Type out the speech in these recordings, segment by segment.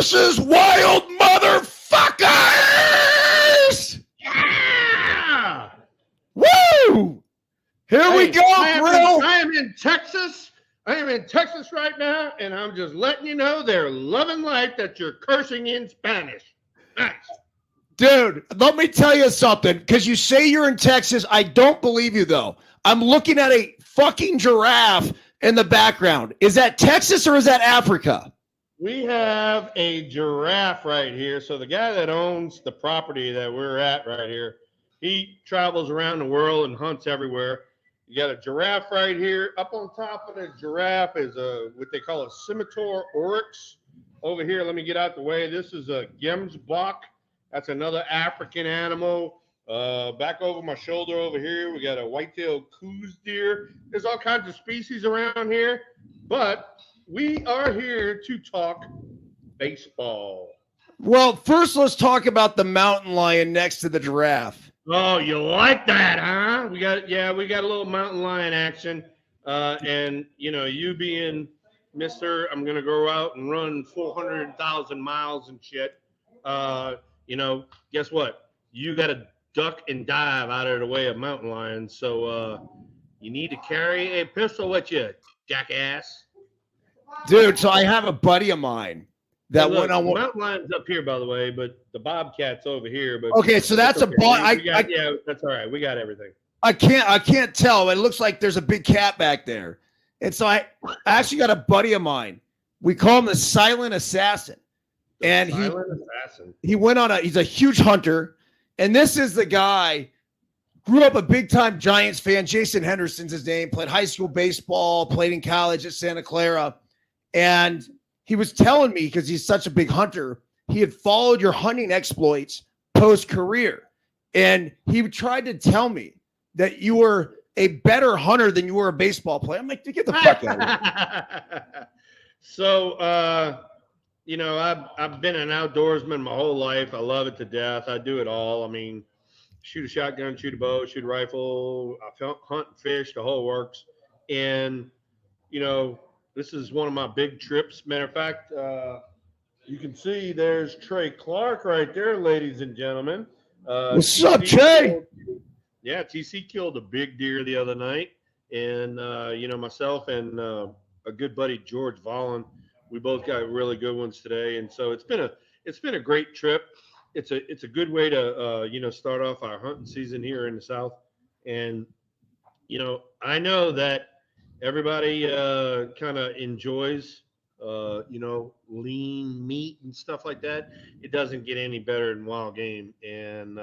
Deuces Wild motherfuckers! Yeah! Woo! Here we go, I am in Texas. I am in Texas right now, and I'm just letting you know they're loving life that you're cursing in Spanish. Nice. Dude, let me tell you something, because you say you're in Texas. I don't believe you, though. I'm looking at a fucking giraffe in the background. Is that Texas or is that Africa? We have a giraffe right here. So the guy that owns the property that we're at right here, he travels around the world and hunts everywhere. You got a giraffe right here. Up on top of the giraffe is what they call a scimitar oryx. Over here, let me get out the way. This is a gemsbok. That's another African animal. Back over my shoulder over here, we got a white-tailed coos deer. There's all kinds of species around here, but we are here to talk baseball. Well, first let's talk about the mountain lion next to the giraffe. Oh, you like that, huh? We got a little mountain lion action. And you being Mr. I'm gonna go out and run 400,000 miles and shit. Guess what? You gotta duck and dive out of the way of mountain lions. So you need to carry a pistol with you, jackass. Dude, so I have a buddy of mine that went on. Mountain lion's up here, by the way, but the bobcat's over here. But okay, so that's okay. Yeah, that's all right. We got everything. I can't tell. It looks like there's a big cat back there. And so I actually got a buddy of mine. We call him the Silent Assassin. And he went on he's a huge hunter. And this is the guy, grew up a big time Giants fan. Jason Henderson's his name, played high school baseball, played in college at Santa Clara. And he was telling me, because he's such a big hunter, he had followed your hunting exploits post-career. And he tried to tell me that you were a better hunter than you were a baseball player. I'm like, get the fuck out of here. So, I've been an outdoorsman my whole life. I love it to death. I do it all. I mean, shoot a shotgun, shoot a bow, shoot a rifle, I hunt and fish, the whole works. And, this is one of my big trips. Matter of fact, you can see there's Trey Clark right there, ladies and gentlemen. What's up, Trey? TC killed a big deer the other night. And, myself and a good buddy, George Vollen, we both got really good ones today. And so it's been a great trip. It's a good way to, start off our hunting season here in the South. And, I know that everybody kind of enjoys, lean meat and stuff like that. It doesn't get any better than wild game. And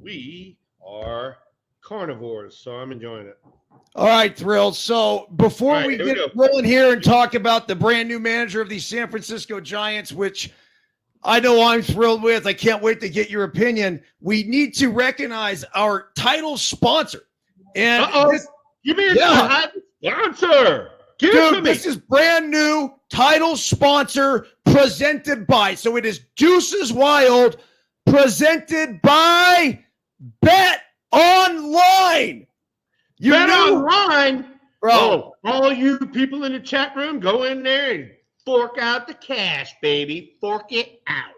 we are carnivores, so I'm enjoying it. All right, Thrills. So before we get rolling here and talk about the brand new manager of the San Francisco Giants, which I know I'm thrilled with, I can't wait to get your opinion. We need to recognize our title sponsor. And give me a sponsor. Give it to me. This is brand new title sponsor presented by. So it is Deuces Wild, presented by Bet Online. Bet Online? Bro. All you people in the chat room, go in there and fork out the cash, baby. Fork it out.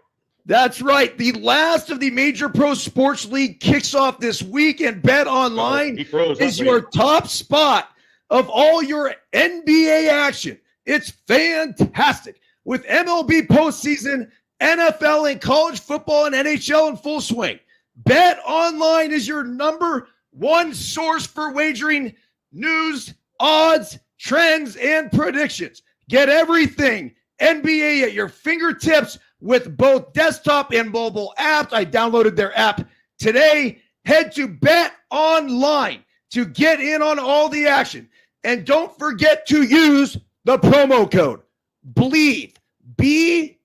That's right. The last of the major pro sports league kicks off this week, and Bet Online is your top spot of all your NBA action. It's fantastic. With MLB postseason, NFL and college football and NHL in full swing, Bet Online is your number one source for wagering news, odds, trends, and predictions. Get everything NBA at your fingertips with both desktop and mobile apps. I downloaded their app today. Head to Bet Online to get in on all the action. And don't forget to use the promo code BLEAV, BLEAV,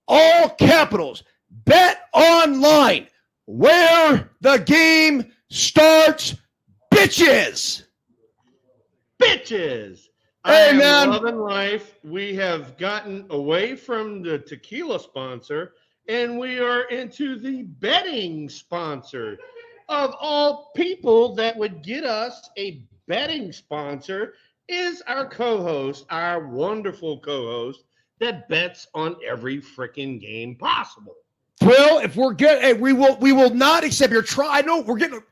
all capitals. Bet Online, where the game starts, bitches. Bitches. Hey, I man. am loving life. We have gotten away from the tequila sponsor, and we are into the betting sponsor. Of all people that would get us a betting sponsor, is our co-host, our wonderful co-host that bets on every freaking game possible. Well, if we're good, hey, we will not accept your try. I know we're getting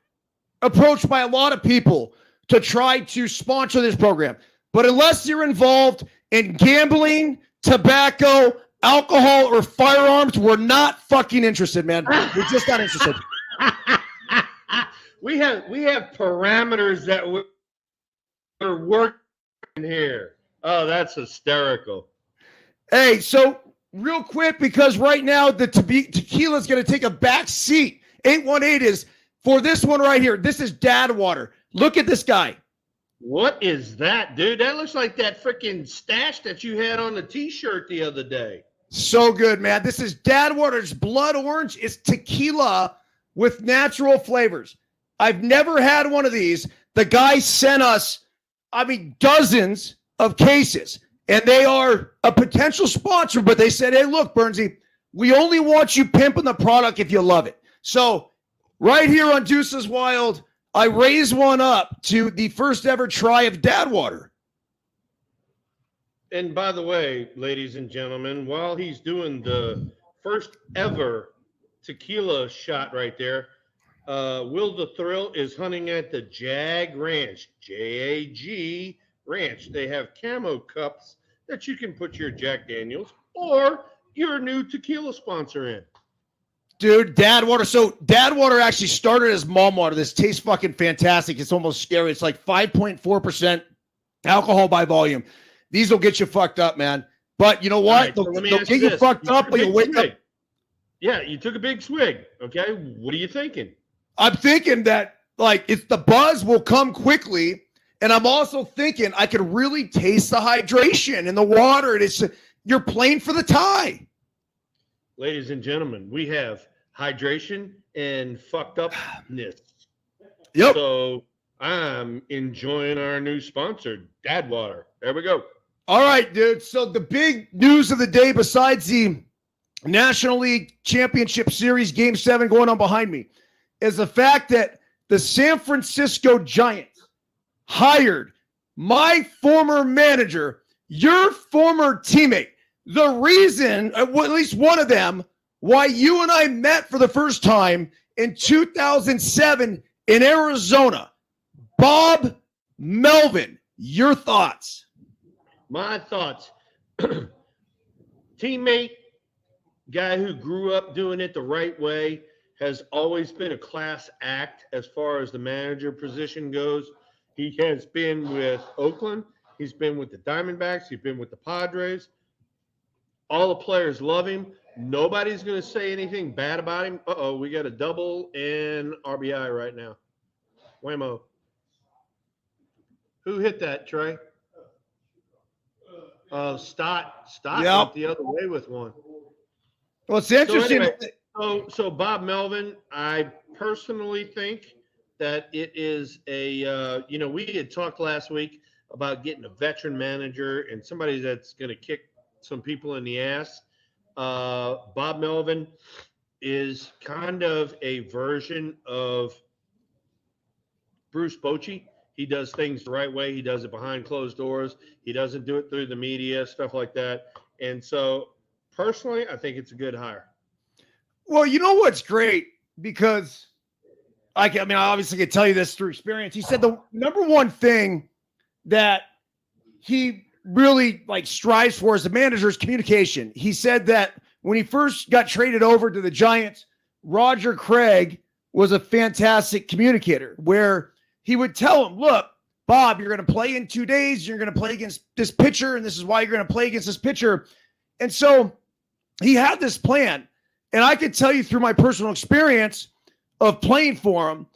approached by a lot of people to try to sponsor this program, but unless you're involved in gambling, tobacco, alcohol, or firearms, we're not fucking interested, man. We're just not interested. we have parameters that we're working here. Oh, that's hysterical. Hey, so real quick, because right now the tequila is going to take a back seat. 818 is for this one right here. This is Dad Water. Look at this guy. What is that, dude? That looks like that freaking stash that you had on the T-shirt the other day. So good, man. This is Dad Water. It's blood orange. It's tequila with natural flavors. I've never had one of these. The guy sent us, dozens of cases, and they are a potential sponsor, but they said, hey, look, Burnsy, we only want you pimping the product if you love it. So right here on Deuces Wild, I raise one up to the first ever try of Dad Water. And by the way, ladies and gentlemen, while he's doing the first ever tequila shot right there, Will the Thrill is hunting at the Jag Ranch, J-A-G Ranch. They have camo cups that you can put your Jack Daniels or your new tequila sponsor in. Dude, Dad Water. So Dad Water actually started as Mom Water. This tastes fucking fantastic. It's almost scary. It's like 5.4% alcohol by volume. These will get you fucked up, man. But you know what? Right, so they'll get you fucked up, but you'll wake up. Yeah, you took a big swig. Okay, what are you thinking? I'm thinking that, if the buzz will come quickly, and I'm also thinking I could really taste the hydration in the water. And you're playing for the tie. Ladies and gentlemen, we have hydration and fucked upness. Yep. So I'm enjoying our new sponsor, Dad Water. There we go. All right, dude. So the big news of the day, besides the National League Championship Series Game 7 going on behind me, is the fact that the San Francisco Giants hired my former manager, your former teammate. The reason, at least one of them, why you and I met for the first time in 2007 in Arizona. Bob Melvin, your thoughts? My thoughts. Teammate, guy who grew up doing it the right way, has always been a class act as far as the manager position goes. He has been with Oakland. He's been with the Diamondbacks. He's been with the Padres. All the players love him. Nobody's going to say anything bad about him. Uh-oh, we got a double and RBI right now. Whammo. Who hit that, Trey? Stott went the other way with one. Well, it's interesting. So Bob Melvin, I personally think that it is a, we had talked last week about getting a veteran manager and somebody that's going to kick some people in the ass. Bob Melvin is kind of a version of Bruce Bochy. He does things the right way. He does it behind closed doors. He doesn't do it through the media, stuff like that. And so personally, I think it's a good hire. Well, you know what's great? Because I obviously can tell you this through experience. He said the number one thing that he really strives for as a manager is communication. He said that when he first got traded over to the Giants, Roger Craig was a fantastic communicator where he would tell him, look, Bob, you're going to play in 2 days. You're going to play against this pitcher, and this is why you're going to play against this pitcher. And so he had this plan. And I could tell you through my personal experience of playing for him,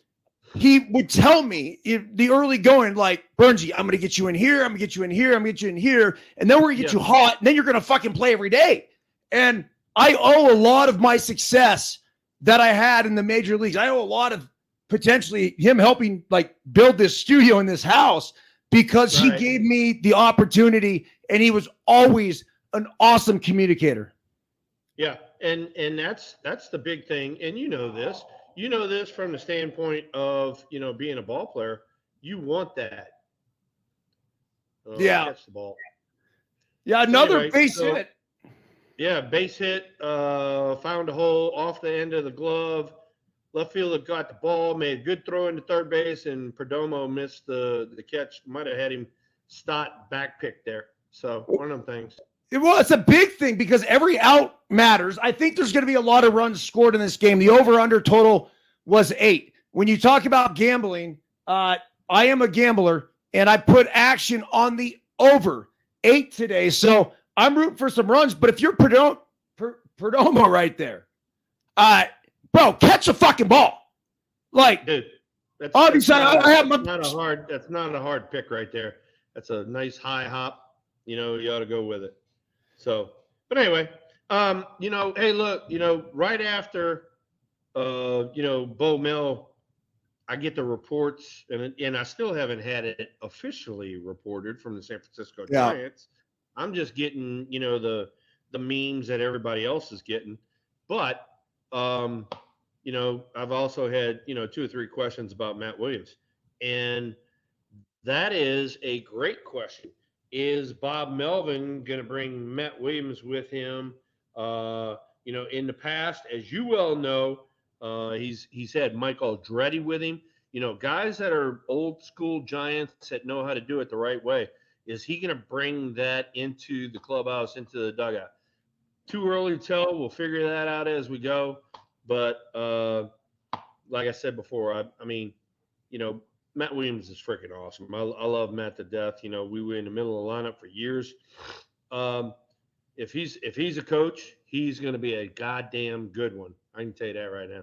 he would tell me the early going, Burnsy, I'm going to get you in here. I'm going to get you in here. I'm going to get you in here. And then we're going to get you hot. And then you're going to fucking play every day. And I owe a lot of my success that I had in the major leagues. I owe a lot of potentially him helping build this studio in this house because he gave me the opportunity and he was always an awesome communicator. Yeah. And that's the big thing. And you know this from the standpoint of, being a ball player, you want that. Yeah. catch the ball. Yeah, another base hit. Yeah, base hit. Found a hole off the end of the glove. Left fielder got the ball, made a good throw into third base, and Perdomo missed the catch. Might have had him Stott back pick there. So one of them things. Well, it's a big thing because every out matters. I think there's going to be a lot of runs scored in this game. The over-under total was 8. When you talk about gambling, I am a gambler, and I put action on the over 8 today. So I'm rooting for some runs. But if you're Perdomo right there, bro, catch a fucking ball. Like, dude, obviously, I have my. That's not a hard pick right there. That's a nice high hop. You ought to go with it. So, but anyway, hey, look, right after, Bo Mel, I get the reports, and I still haven't had it officially reported from the San Francisco Giants. I'm just getting, the memes that everybody else is getting. But, I've also had, 2 or 3 questions about Matt Williams. And that is a great question. Is Bob Melvin going to bring Matt Williams with him? In the past, as you well know, he's had Mike Aldretti with him. Guys that are old school Giants that know how to do it the right way. Is he going to bring that into the clubhouse, into the dugout? Too early to tell. We'll figure that out as we go. But like I said before, I mean, Matt Williams is freaking awesome. I love Matt to death. We were in the middle of the lineup for years. If he's a coach, he's going to be a goddamn good one. I can tell you that right now.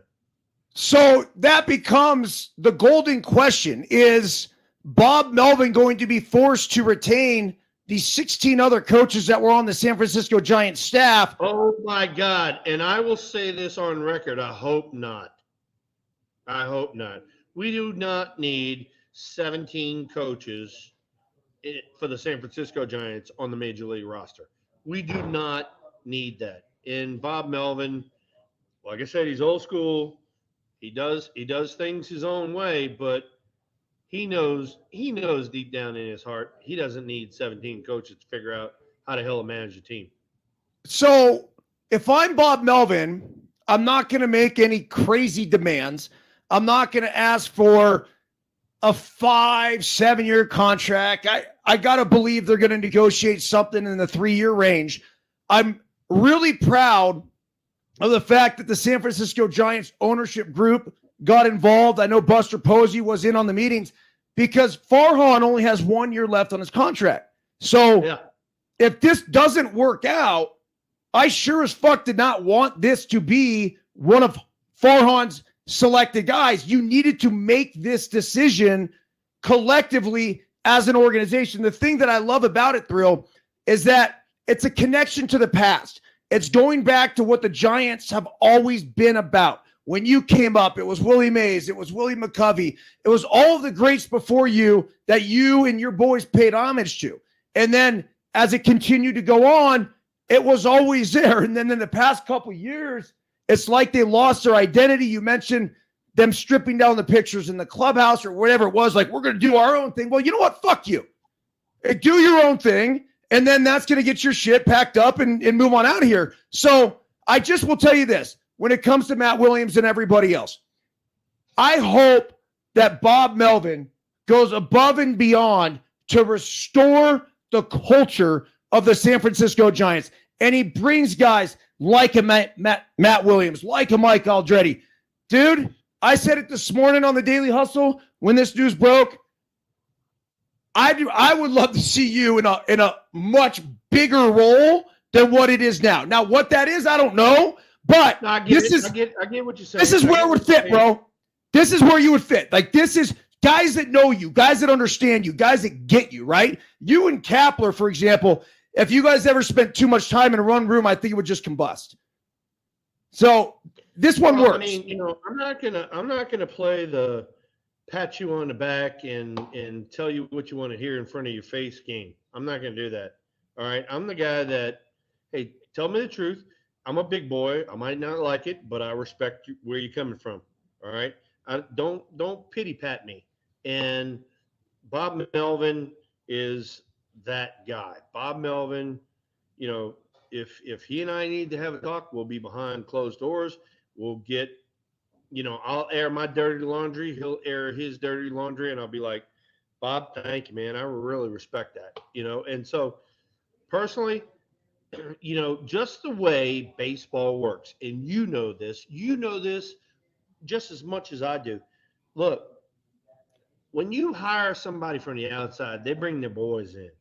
So that becomes the golden question. Is Bob Melvin going to be forced to retain the 16 other coaches that were on the San Francisco Giants staff? Oh, my God. And I will say this on record. I hope not. We do not need 17 coaches for the San Francisco Giants on the Major League roster. We do not need that. And Bob Melvin, like I said, he's old school. He does things his own way, but he knows deep down in his heart he doesn't need 17 coaches to figure out how the hell to manage a team. So if I'm Bob Melvin, I'm not going to make any crazy demands. I'm not going to ask for a 5-7 year contract. I got to believe they're going to negotiate something in the 3-year range. I'm really proud of the fact that the San Francisco Giants ownership group got involved. I know Buster Posey was in on the meetings because Farhan only has 1 year left on his contract. So if this doesn't work out, I sure as fuck did not want this to be one of Farhan's selected guys. You needed to make this decision collectively as an organization. The thing that I love about it, Thrill, is that it's a connection to the past. It's going back to what the Giants have always been about. When you came up, it was Willie Mays, it was Willie McCovey, it was all of the greats before you that you and your boys paid homage to. And then as it continued to go on, it was always there. And then in the past couple of years, it's like they lost their identity. You mentioned them stripping down the pictures in the clubhouse or whatever it was. Like, we're going to do our own thing. Well, you know what? Fuck you. Do your own thing. And then that's going to get your shit packed up and move on out of here. So I just will tell you this. When it comes to Matt Williams and everybody else, I hope that Bob Melvin goes above and beyond to restore the culture of the San Francisco Giants. And he brings guys like a Matt Williams, like a Mike Aldretti. Dude, I said it this morning on the Daily Hustle when this news broke. I would love to see you in a much bigger role than what it is now. Now, what that is, I don't know. But I get what you're saying. This is where it would fit, bro. This is where you would fit. Like, this is guys that know you, guys that understand you, guys that get you, right? You and Kapler, for example, if you guys ever spent too much time in one room, I think it would just combust. So this one works. I mean, I'm not gonna play the pat you on the back and tell you what you want to hear in front of your face game. I'm not gonna do that. All right. I'm the guy that, hey, tell me the truth. I'm a big boy. I might not like it, but I respect where you're coming from. All right. Don't pity pat me. And Bob Melvin is that guy. Bob Melvin, you know, if he and I need to have a talk, we'll be behind closed doors. We'll get, I'll air my dirty laundry. He'll air his dirty laundry, and I'll be like, Bob, thank you, man. I really respect that, And so personally, just the way baseball works, and you know this just as much as I do. Look, when you hire somebody from the outside, they bring their boys in.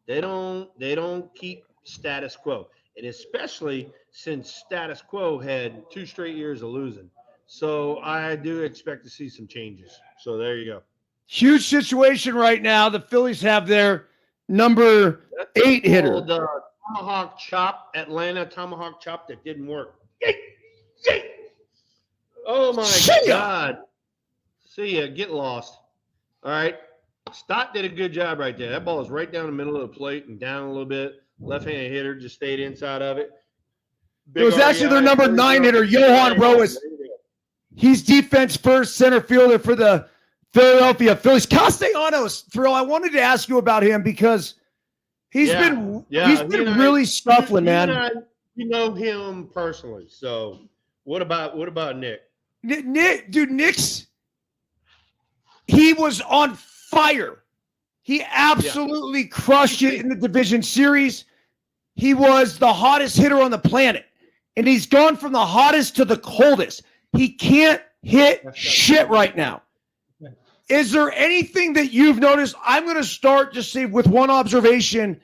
They don't keep status quo. And especially since status quo had 2 straight years of losing. So I do expect to see some changes. So there you go. Huge situation right now. The Phillies have their number 8 hitter. Old, tomahawk chop, Atlanta tomahawk chop that didn't work. Oh my God. See ya. Get lost. All right. Stott did a good job right there. That ball is right down the middle of the plate and down a little bit. Left-handed hitter just stayed inside of it. It was actually their number 9 hitter, Johan Roas. He's defense first center fielder for the Philadelphia Phillies. Castellanos, Thrill, I wanted to ask you about him because he's been really scuffling, man. You know him personally. So what about Nick? Nick's he was on fire. He absolutely crushed it in the division series. He was the hottest hitter on the planet. And he's gone from the hottest to the coldest. He can't hit shit right now. Is there anything that you've noticed? I'm going to start just say with one observation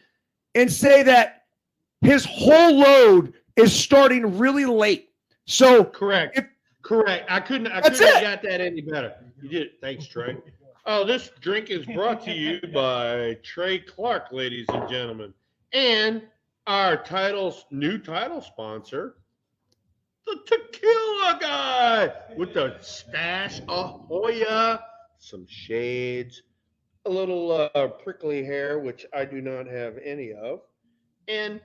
and say that his whole load is starting really late. So correct. I couldn't have got that any better. You did. Thanks, Trey. Oh, this drink is brought to you by Trey Clark, ladies and gentlemen, and our new title sponsor, the Tequila Guy, with the stash, Ahoya, some shades, a little prickly hair, which I do not have any of, and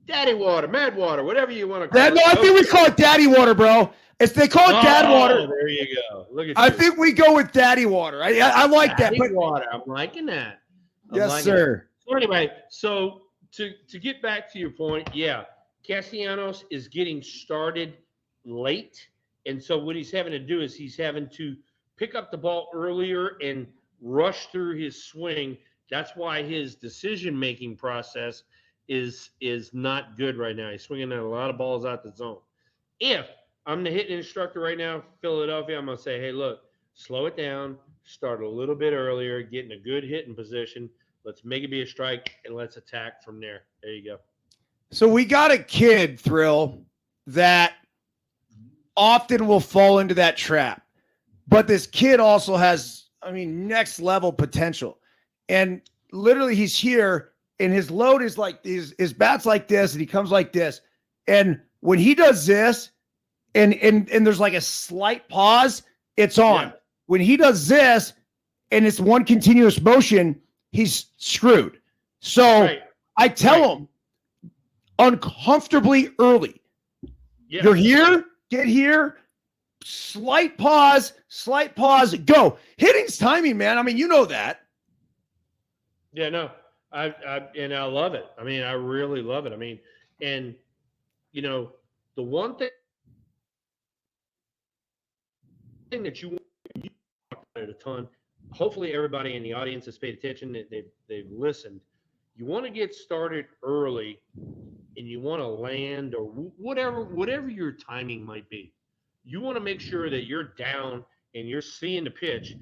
Daddy Water, Mad Water, whatever you want to call it. No, I think we call it Daddy Water, bro. They call it Dad Water. There you go. Look at I think we go with Daddy Water. I like Daddy that. Water. I'm liking that. Yes, sir. So anyway, to get back to your point, Castellanos is getting started late, and so what he's having to do is he's having to pick up the ball earlier and rush through his swing. That's why his decision-making process is not good right now. He's swinging at a lot of balls out the zone. If I'm the hitting instructor right now, Philadelphia, I'm going to say, hey, look, slow it down, start a little bit earlier, get in a good hitting position. Let's make it be a strike, and let's attack from there. There you go. So we got a kid, Thrill, that often will fall into that trap. But this kid also has, next level potential. And literally he's here, and his load is like his bat's like this, and he comes like this. And when he does this, and there's like a slight pause, it's on. Yeah. When he does this, and it's one continuous motion, he's screwed. So I tell him uncomfortably early. Yeah. You're here, get here, slight pause, go. Hitting's timing, man. You know that. Yeah, no. I love it. I really love it. And the one thing that you talk about it a ton. Hopefully, everybody in the audience has paid attention. They've listened. You want to get started early, and you want to land or whatever your timing might be. You want to make sure that you're down and you're seeing the pitch,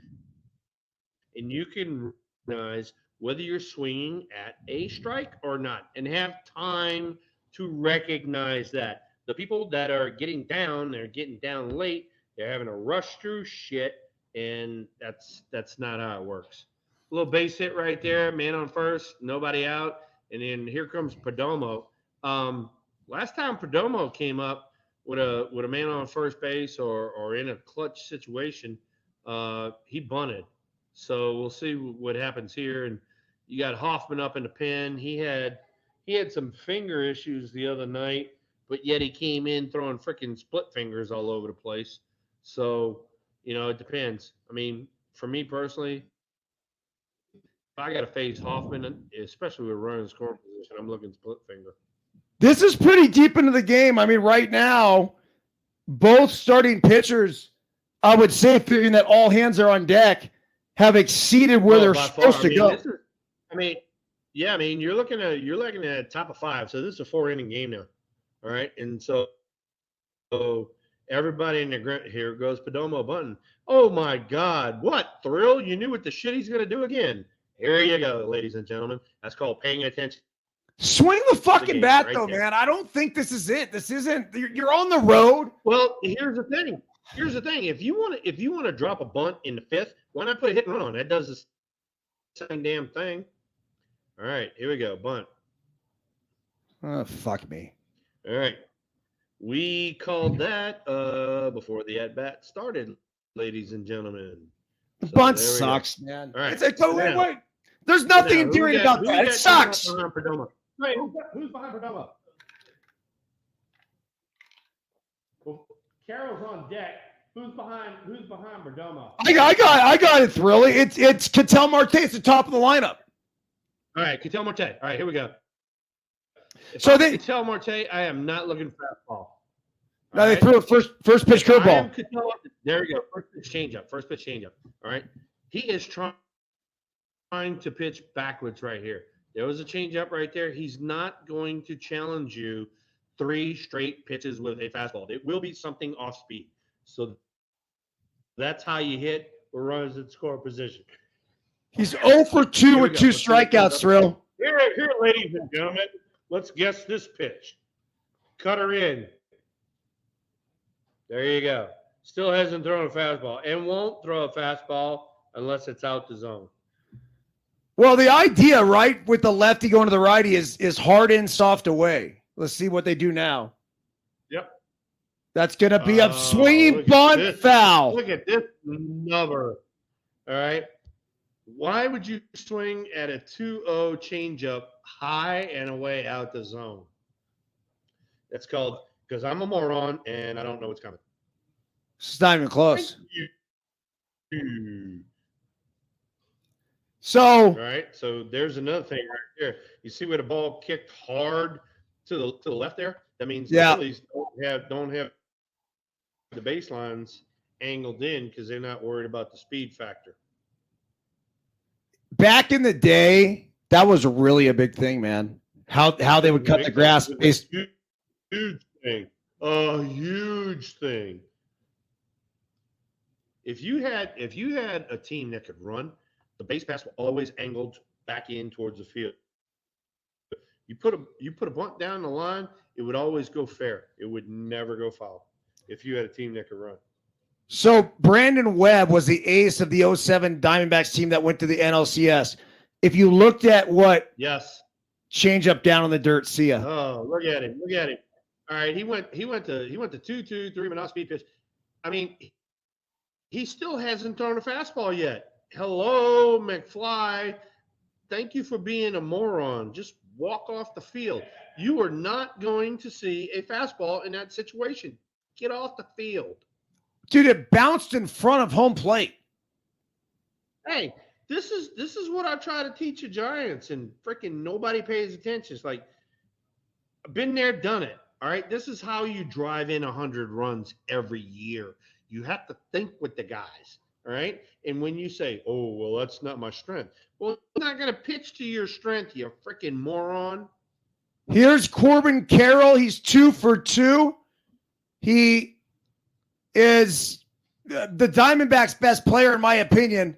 and you can recognize whether you're swinging at a strike or not, and have time to recognize that. The people that are getting down, they're getting down late. They're having to rush through shit, and that's not how it works. A little base hit right there, man on first, nobody out, and then here comes Perdomo. Last time Perdomo came up with a man on first base or in a clutch situation, he bunted. So we'll see what happens here. And you got Hoffman up in the pen. He had some finger issues the other night, but yet he came in throwing freaking split fingers all over the place. So, it depends. For me personally, I got to face Hoffman, especially with running scoring position. I'm looking split finger. This is pretty deep into the game. I mean, right now, both starting pitchers, I would say, figuring that all hands are on deck, have exceeded where they're supposed to go. You're looking at top of 5. So this is a 4-inning game now. All right, and so everybody in the here goes Perdomo button. Oh my God, what thrill! You knew what the shit he's gonna do again. Here you go, ladies and gentlemen. That's called paying attention. Swing the fucking bat, right though, there. Man. I don't think this is it. This isn't. You're on the road. Well, here's the thing. If you want to drop a bunt in the 5th, why not put a hit and run on? That does the same damn thing. All right, here we go. Bunt. Oh, fuck me. All right. We called that before the at-bat started, ladies and gentlemen. The bunt sucks, man. All right. It's like, wait. There's nothing endearing about that. It sucks. Wait, who's behind Perdomo? Well, Carroll's on deck. Who's behind Perdomo? I got it, Thrilly. It's Ketel Marte. It's the top of the lineup. All right, Ketel Marte. All right, here we go. Ketel Marte, I am not looking fastball. Now they threw a first pitch curveball. There we go. First pitch changeup. All right. He is trying to pitch backwards right here. There was a changeup right there. He's not going to challenge you 3 straight pitches with a fastball. It will be something off speed. So that's how you hit or runners in score position. He's 0 for 2 with 2 strikeouts, Thrill. Here, ladies and gentlemen, let's guess this pitch. Cut her in. There you go. Still hasn't thrown a fastball and won't throw a fastball unless it's out the zone. Well, the idea, right, with the lefty going to the righty is hard in, soft away. Let's see what they do now. Yep. That's going to be a swinging bunt foul. Look at this number. All right. Why would you swing at a 2-0 changeup high and away out the zone? That's called because I'm a moron and I don't know what's coming. It's not even close. So, all right. So there's another thing right here. You see where the ball kicked hard to the left there? That means the Phillies don't have the baselines angled in because they're not worried about the speed factor. Back in the day, that was really a big thing, man. How they would cut the grass based. Huge thing. A huge thing. If you had a team that could run, the base pass was always angled back in towards the field. You put a bunt down the line, it would always go fair. It would never go foul if you had a team that could run. So Brandon Webb was the ace of the 07 Diamondbacks team that went to the NLCS. If you looked at what change up down on the dirt, see ya. Oh, look at him. All right, he went to 2-2, 3 off speed pitch. I mean, he still hasn't thrown a fastball yet. Hello, McFly. Thank you for being a moron. Just walk off the field. You are not going to see a fastball in that situation. Get off the field. Dude, it bounced in front of home plate. Hey, this is what I try to teach the Giants, and freaking nobody pays attention. It's like, I've been there, done it. All right, this is how you drive in 100 runs every year. You have to think with the guys. All right, and when you say, "Oh, well, that's not my strength," well, I'm not going to pitch to your strength, you freaking moron. Here's Corbin Carroll. He's 2 for 2. He is the Diamondbacks' best player, in my opinion.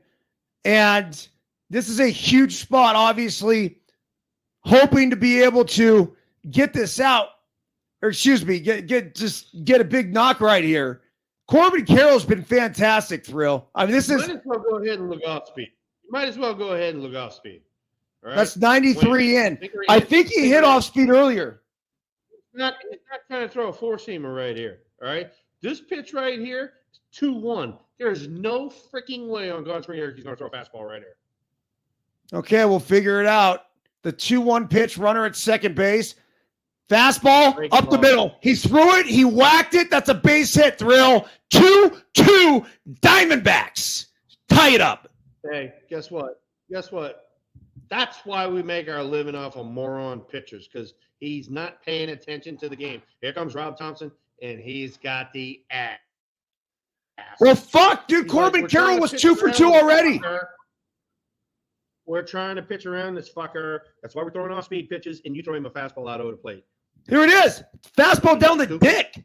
And this is a huge spot, obviously, hoping to be able to get this out. Or excuse me, get a big knock right here. Corbin Carroll's been fantastic, Thrill. I mean, this is. Might as well go ahead and look off speed. All right? That's 93 in. I think he hit off speed earlier. He's not trying to throw a four-seamer right here. All right? This pitch right here is 2-1. There's no freaking way on God's green earth he's going to throw a fastball right here. Okay, we'll figure it out. The 2-1 pitch, runner at second base. Fastball up the middle. He threw it. He whacked it. That's a base hit, Thrill. 2-2 Diamondbacks. Tie it up. Hey, guess what? That's why we make our living off of moron pitchers, because he's not paying attention to the game. Here comes Rob Thompson, and he's got the ass. Well, fuck, dude. Corbin Carroll was 2 for 2 already. We're trying to pitch around this fucker. That's why we're throwing off speed pitches, and you throw him a fastball out over the plate. Here it is. Fastball down the dick.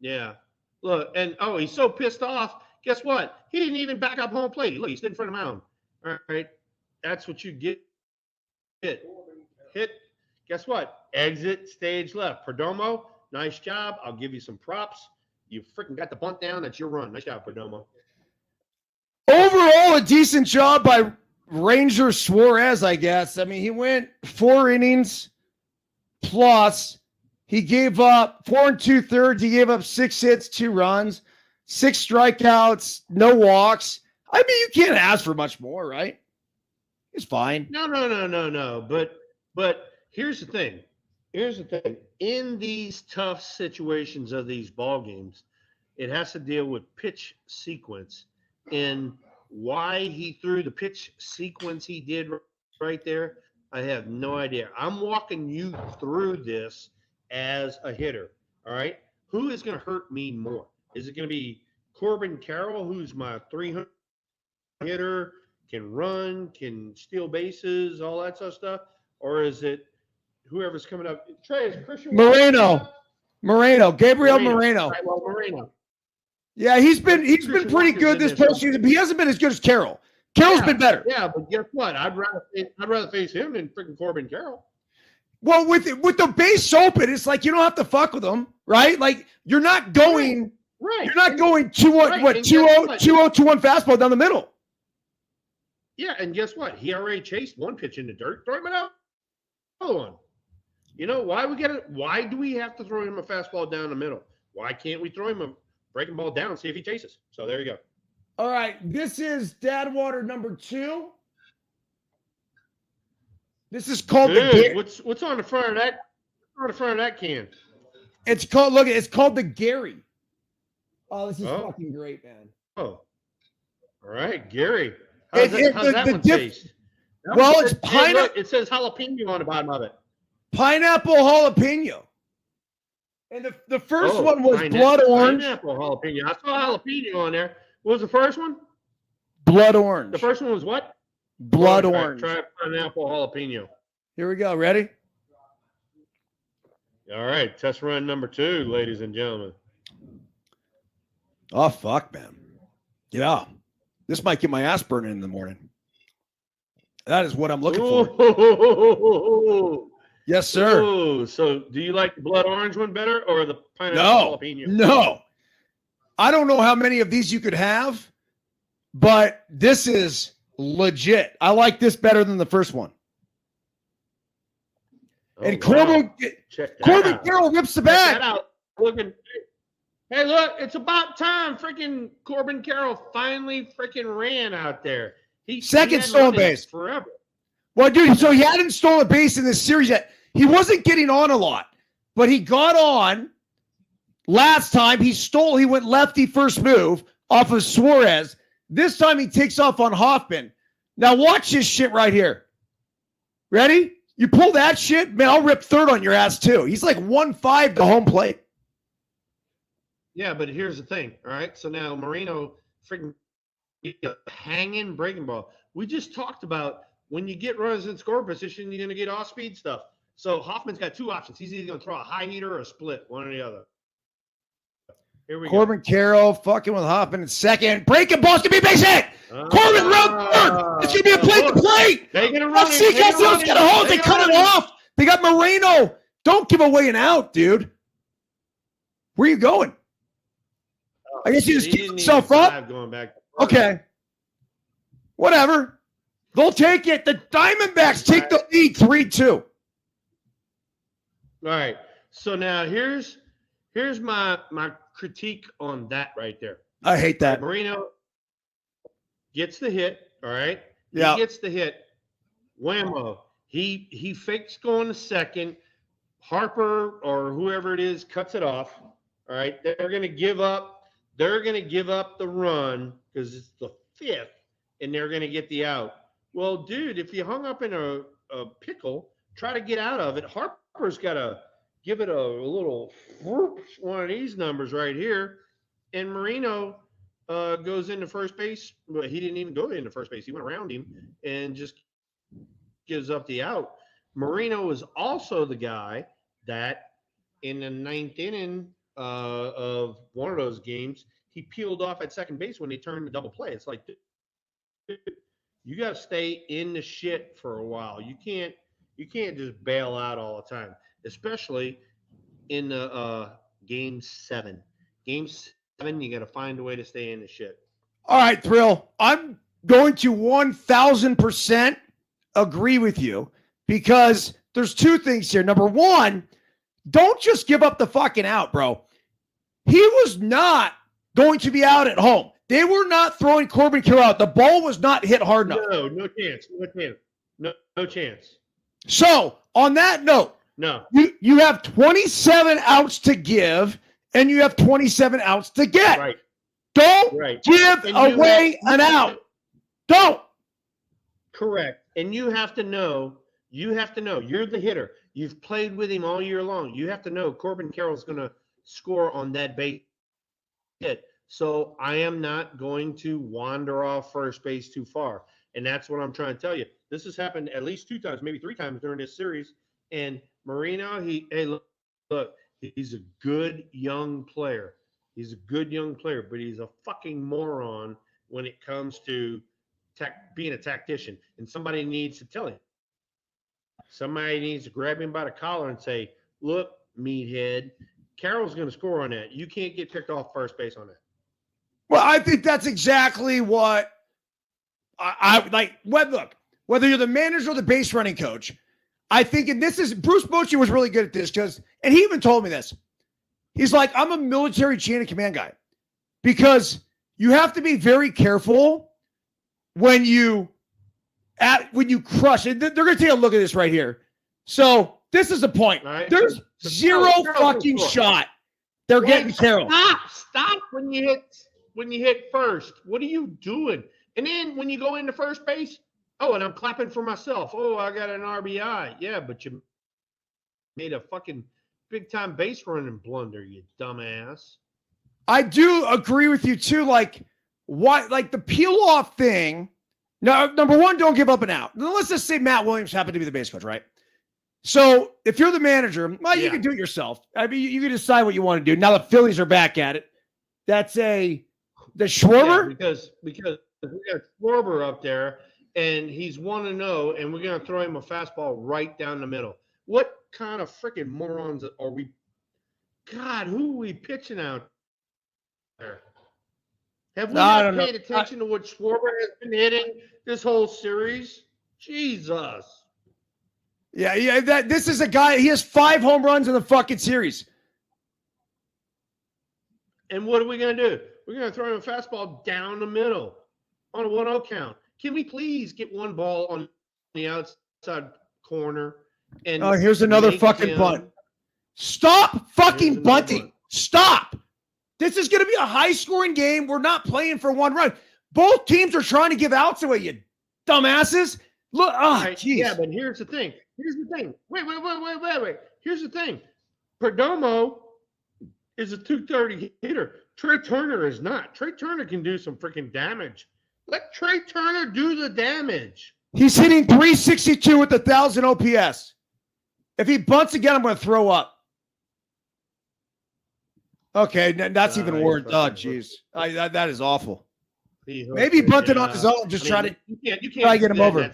Yeah. Look, and he's so pissed off. Guess what? He didn't even back up home plate. Look, he stood in front of the mound. All right. That's what you get. Hit. Guess what? Exit stage left. Perdomo, nice job. I'll give you some props. You freaking got the bunt down. That's your run. Nice job, Perdomo. Overall, a decent job by Ranger Suarez, I guess. I mean, he went 4 innings plus. He gave up 4 2/3. He gave up 6 hits, 2 runs, 6 strikeouts, no walks. I mean, you can't ask for much more, right? It's fine. No. But here's the thing. In these tough situations of these ball games, it has to deal with pitch sequence. And why he threw the pitch sequence he did right there, I have no idea. I'm walking you through this as a hitter, all right? Who is going to hurt me more? Is it going to be Corbin Carroll, who's my 300 hitter, can run, can steal bases, all that sort of stuff? Or is it whoever's coming up? Trey, is Christian Moreno, Gabriel Moreno. Right, well, Moreno. Yeah, he's been pretty good this postseason, but he hasn't been as good as Carroll. Carroll's been better. Yeah, but guess what? I'd rather face him than freaking Corbin Carroll. Well, with the base open, it's like you don't have to fuck with him, right? Like you're not going, right? You're not going 2-1, what 2-0, 2-1 fastball down the middle. Yeah, and guess what? He already chased one pitch in the dirt. Throw him another one. You know why why do we have to throw him a fastball down the middle? Why can't we throw him a breaking ball down and see if he chases? So there you go. All right, this is Dad Water number 2. This is called what's on the front of that? On the front of that can? It's called the Gary. Oh, this is fucking great, man. Oh, all right, Gary. How's that one taste? Well, it's pineapple. Look, it says jalapeno on the bottom of it. Pineapple jalapeno. And the first one was blood orange. Pineapple jalapeno. I saw jalapeno on there. What was the first one? Blood orange. The first one was what? Blood orange. Try pineapple jalapeno. Here we go. Ready? All right. Test run number 2, ladies and gentlemen. Oh, fuck, man. Yeah. This might get my ass burning in the morning. That is what I'm looking for. Yes, sir. Ooh, so do you like the blood orange one better or the pineapple jalapeno? No. I don't know how many of these you could have, but this is legit. I like this better than the first one. And Corbin Carroll rips the bag. Check that out. Hey, look, it's about time freaking Corbin Carroll finally freaking ran out there. Second stolen base. Forever. Well, dude, so he hadn't stolen a base in this series yet. He wasn't getting on a lot, but he got on last time. He went lefty first move off of Suarez. This time he takes off on Hoffman. Now watch this shit right here. Ready? You pull that shit, man, I'll rip third on your ass too. He's like 1-5 to home plate. Yeah, but here's the thing, all right? So now Moreno freaking hanging breaking ball. We just talked about when you get runners in score position, you're going to get off-speed stuff. So Hoffman's got 2 options. He's either going to throw a high heater or a split, one or the other. Here we go. Corbin Carroll fucking with Hoffman in second. Breaking ball's going to be a base hit. Corbin round third. It's going to be a plate to plate. They're going to run Let's see, Castella's got a hold. They cut it off. They got Moreno. Don't give away an out, dude. Where are you going? I guess you just keep yourself up. Going back. Okay. Whatever. They'll take it. The Diamondbacks take the lead 3-2. All right. So now here's my critique on that right there. I hate that. Moreno gets the hit, all right? Yeah. He gets the hit. Whammo. He fakes going to second. Harper or whoever it is cuts it off. All right. They're going to give up the run because it's the 5th, and they're going to get the out. Well, dude, if you hung up in a pickle, try to get out of it. Harper's got to give it a little whoop, one of these numbers right here. And Marino goes into first base. Well, he didn't even go into first base. He went around him and just gives up the out. Marino is also the guy that in the ninth inning of one of those games, he peeled off at second base when they turned the double play. It's like, dude, you got to stay in the shit for a while. You can't just bail out all the time, especially in the game 7. Game 7, you got to find a way to stay in the shit. All right, Thrill. I'm going to 1,000% agree with you because there's two things here. Number one, don't just give up the fucking out, bro. He was not going to be out at home. They were not throwing Corbin Carroll out. The ball was not hit hard enough. No chance. No chance. So, on that note, no, you have 27 outs to give, and you have 27 outs to get. Right. Don't give away an out. Don't. Correct. And you have to know, you're the hitter. You've played with him all year long. You have to know Corbin Carroll's going to score on that base hit. So I am not going to wander off first base too far. And that's what I'm trying to tell you. This has happened at least 2 times, maybe 3 times during this series. And Marino, look, he's a good young player. He's a good young player, but he's a fucking moron when it comes to being a tactician. And somebody needs to tell him. Somebody needs to grab him by the collar and say, look, meathead, Carroll's going to score on that. You can't get picked off first base on that. Well, I think that's exactly what I like. Look, whether you're the manager or the base running coach, I think, and this is, Bruce Bochy was really good at this and he even told me this. He's like, I'm a military chain of command guy because you have to be very careful when you crush it. They're going to take a look at this right here. So this is the point. Right. There's zero fucking shot they're getting Carroll. Stop when you hit first. What are you doing? And then when you go into first base, oh, and I'm clapping for myself. Oh, I got an RBI. Yeah, but you made a fucking big-time base running blunder, you dumbass. I do agree with you, too. Like the peel-off thing. No, number one, don't give up an out. Let's just say Matt Williams happened to be the base coach, right? So if you're the manager, well, you can do it yourself. I mean, you can decide what you want to do. Now the Phillies are back at it. That's the Schwarber? Yeah, because we got Schwarber up there, and he's 1-0, and we're going to throw him a fastball right down the middle. What kind of freaking morons are we? God, who are we pitching out there? Have we not paid attention to what Schwarber has been hitting this whole series? Jesus. Yeah. This is a guy. He has 5 home runs in the fucking series. And what are we going to do? We're going to throw him a fastball down the middle on a 1-0 count. Can we please get one ball on the outside corner? And here's another fucking bunt. Stop fucking bunting. Stop. This is going to be a high-scoring game. We're not playing for 1 run. Both teams are trying to give outs away, you dumbasses. Look, jeez. Yeah, but here's the thing. Wait. Here's the thing. Perdomo is a 230 hitter. Trey Turner is not. Trey Turner can do some freaking damage. Let Trey Turner do the damage. He's hitting 362 with 1,000 OPS. If he bunts again, I'm going to throw up. Okay, that's even worse. Oh, jeez. That is awful. Maybe he bunted on his own, just try to try to get him over.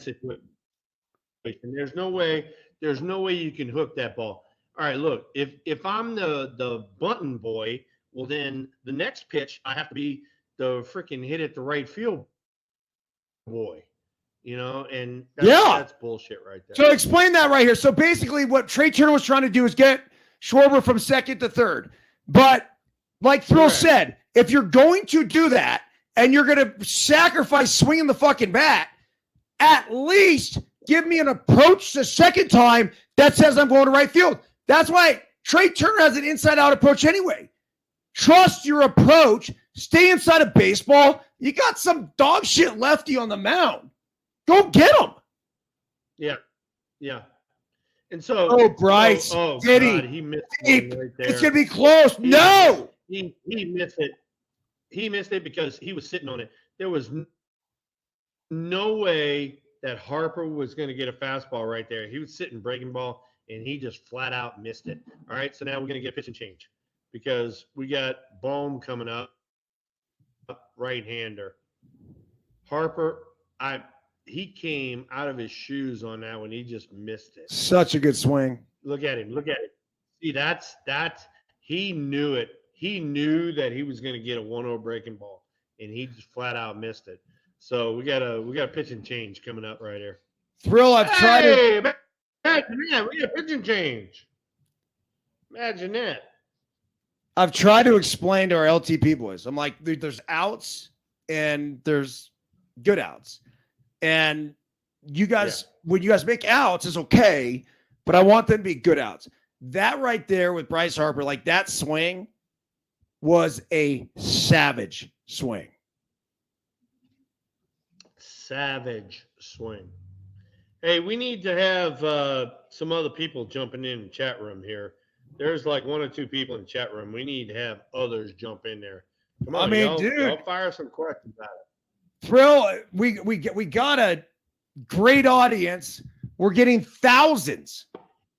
There's no way you can hook that ball. All right, look, if I'm the bunting boy, well, then the next pitch, I have to be the freaking hit at the right field boy. And that's bullshit right there. So explain that right here. So basically what Trey Turner was trying to do is get Schwarber from second to third. But like Thrill said, if you're going to do that and you're going to sacrifice swinging the fucking bat, at least give me an approach the second time that says I'm going to right field. That's why Trey Turner has an inside-out approach anyway. Trust your approach. Stay inside of baseball. You got some dog shit lefty on the mound. Go get him. Yeah. Yeah. And so, oh, Bryce, did God, he missed one right there. It's gonna be close. No, he missed it. He missed it because he was sitting on it. There was no way that Harper was going to get a fastball right there. He was sitting breaking ball, and he just flat out missed it. All right, so now we're going to get pitch and change because we got Bohm coming up, right-hander. Harper, he came out of his shoes on that one. He just missed it. Such a good swing. Look at him. Look at it. See, that's he knew it. He knew that he was going to get a 1-0 breaking ball, and he just flat out missed it. So we got a pitch and change coming up right here. Thrill, I've tried it. Imagine that. We got pitch and change. Imagine that. I've tried to explain to our LTP boys. I'm like, there's outs and there's good outs. And you guys, when you guys make outs, it's okay, but I want them to be good outs. That right there with Bryce Harper, like that swing was a savage swing. Savage swing. Hey, we need to have some other people jumping in the chat room here. There's like 1 or 2 people in the chat room. We need to have others jump in there. Come on, dude, y'all fire some questions at it. Thrill, we got a great audience. We're getting thousands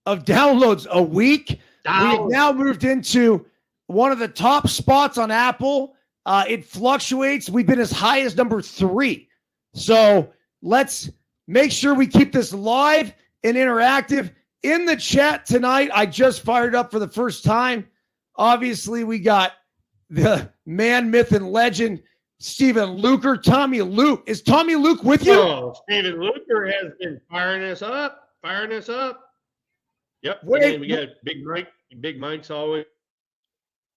of downloads a week. We have now moved into one of the top spots on Apple. It fluctuates. We've been as high as number 3. So let's make sure we keep this live and interactive. In the chat tonight, I just fired up for the first time. Obviously, we got the man, myth, and legend, Stephen Luker. Tommy Luke. Is Tommy Luke with you? Oh, Stephen Luker has been firing us up. Yep. And then we got Big Mike. Big Mike's always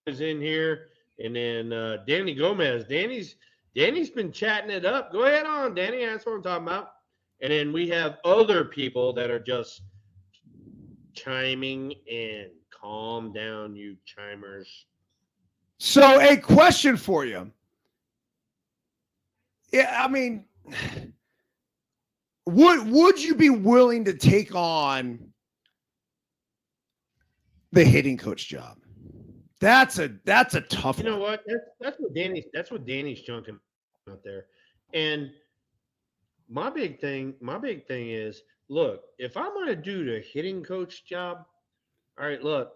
in here. And then Danny Gomez. Danny's been chatting it up. Go ahead on, Danny. That's what I'm talking about. And then we have other people that are just chiming in. Calm down, you chimers. So a question for you. Yeah, I mean, would you be willing to take on the hitting coach job? That's a tough one. You know what? That's what Danny's chunking out there. And my big thing is, look, if I'm gonna do the hitting coach job, all right, look,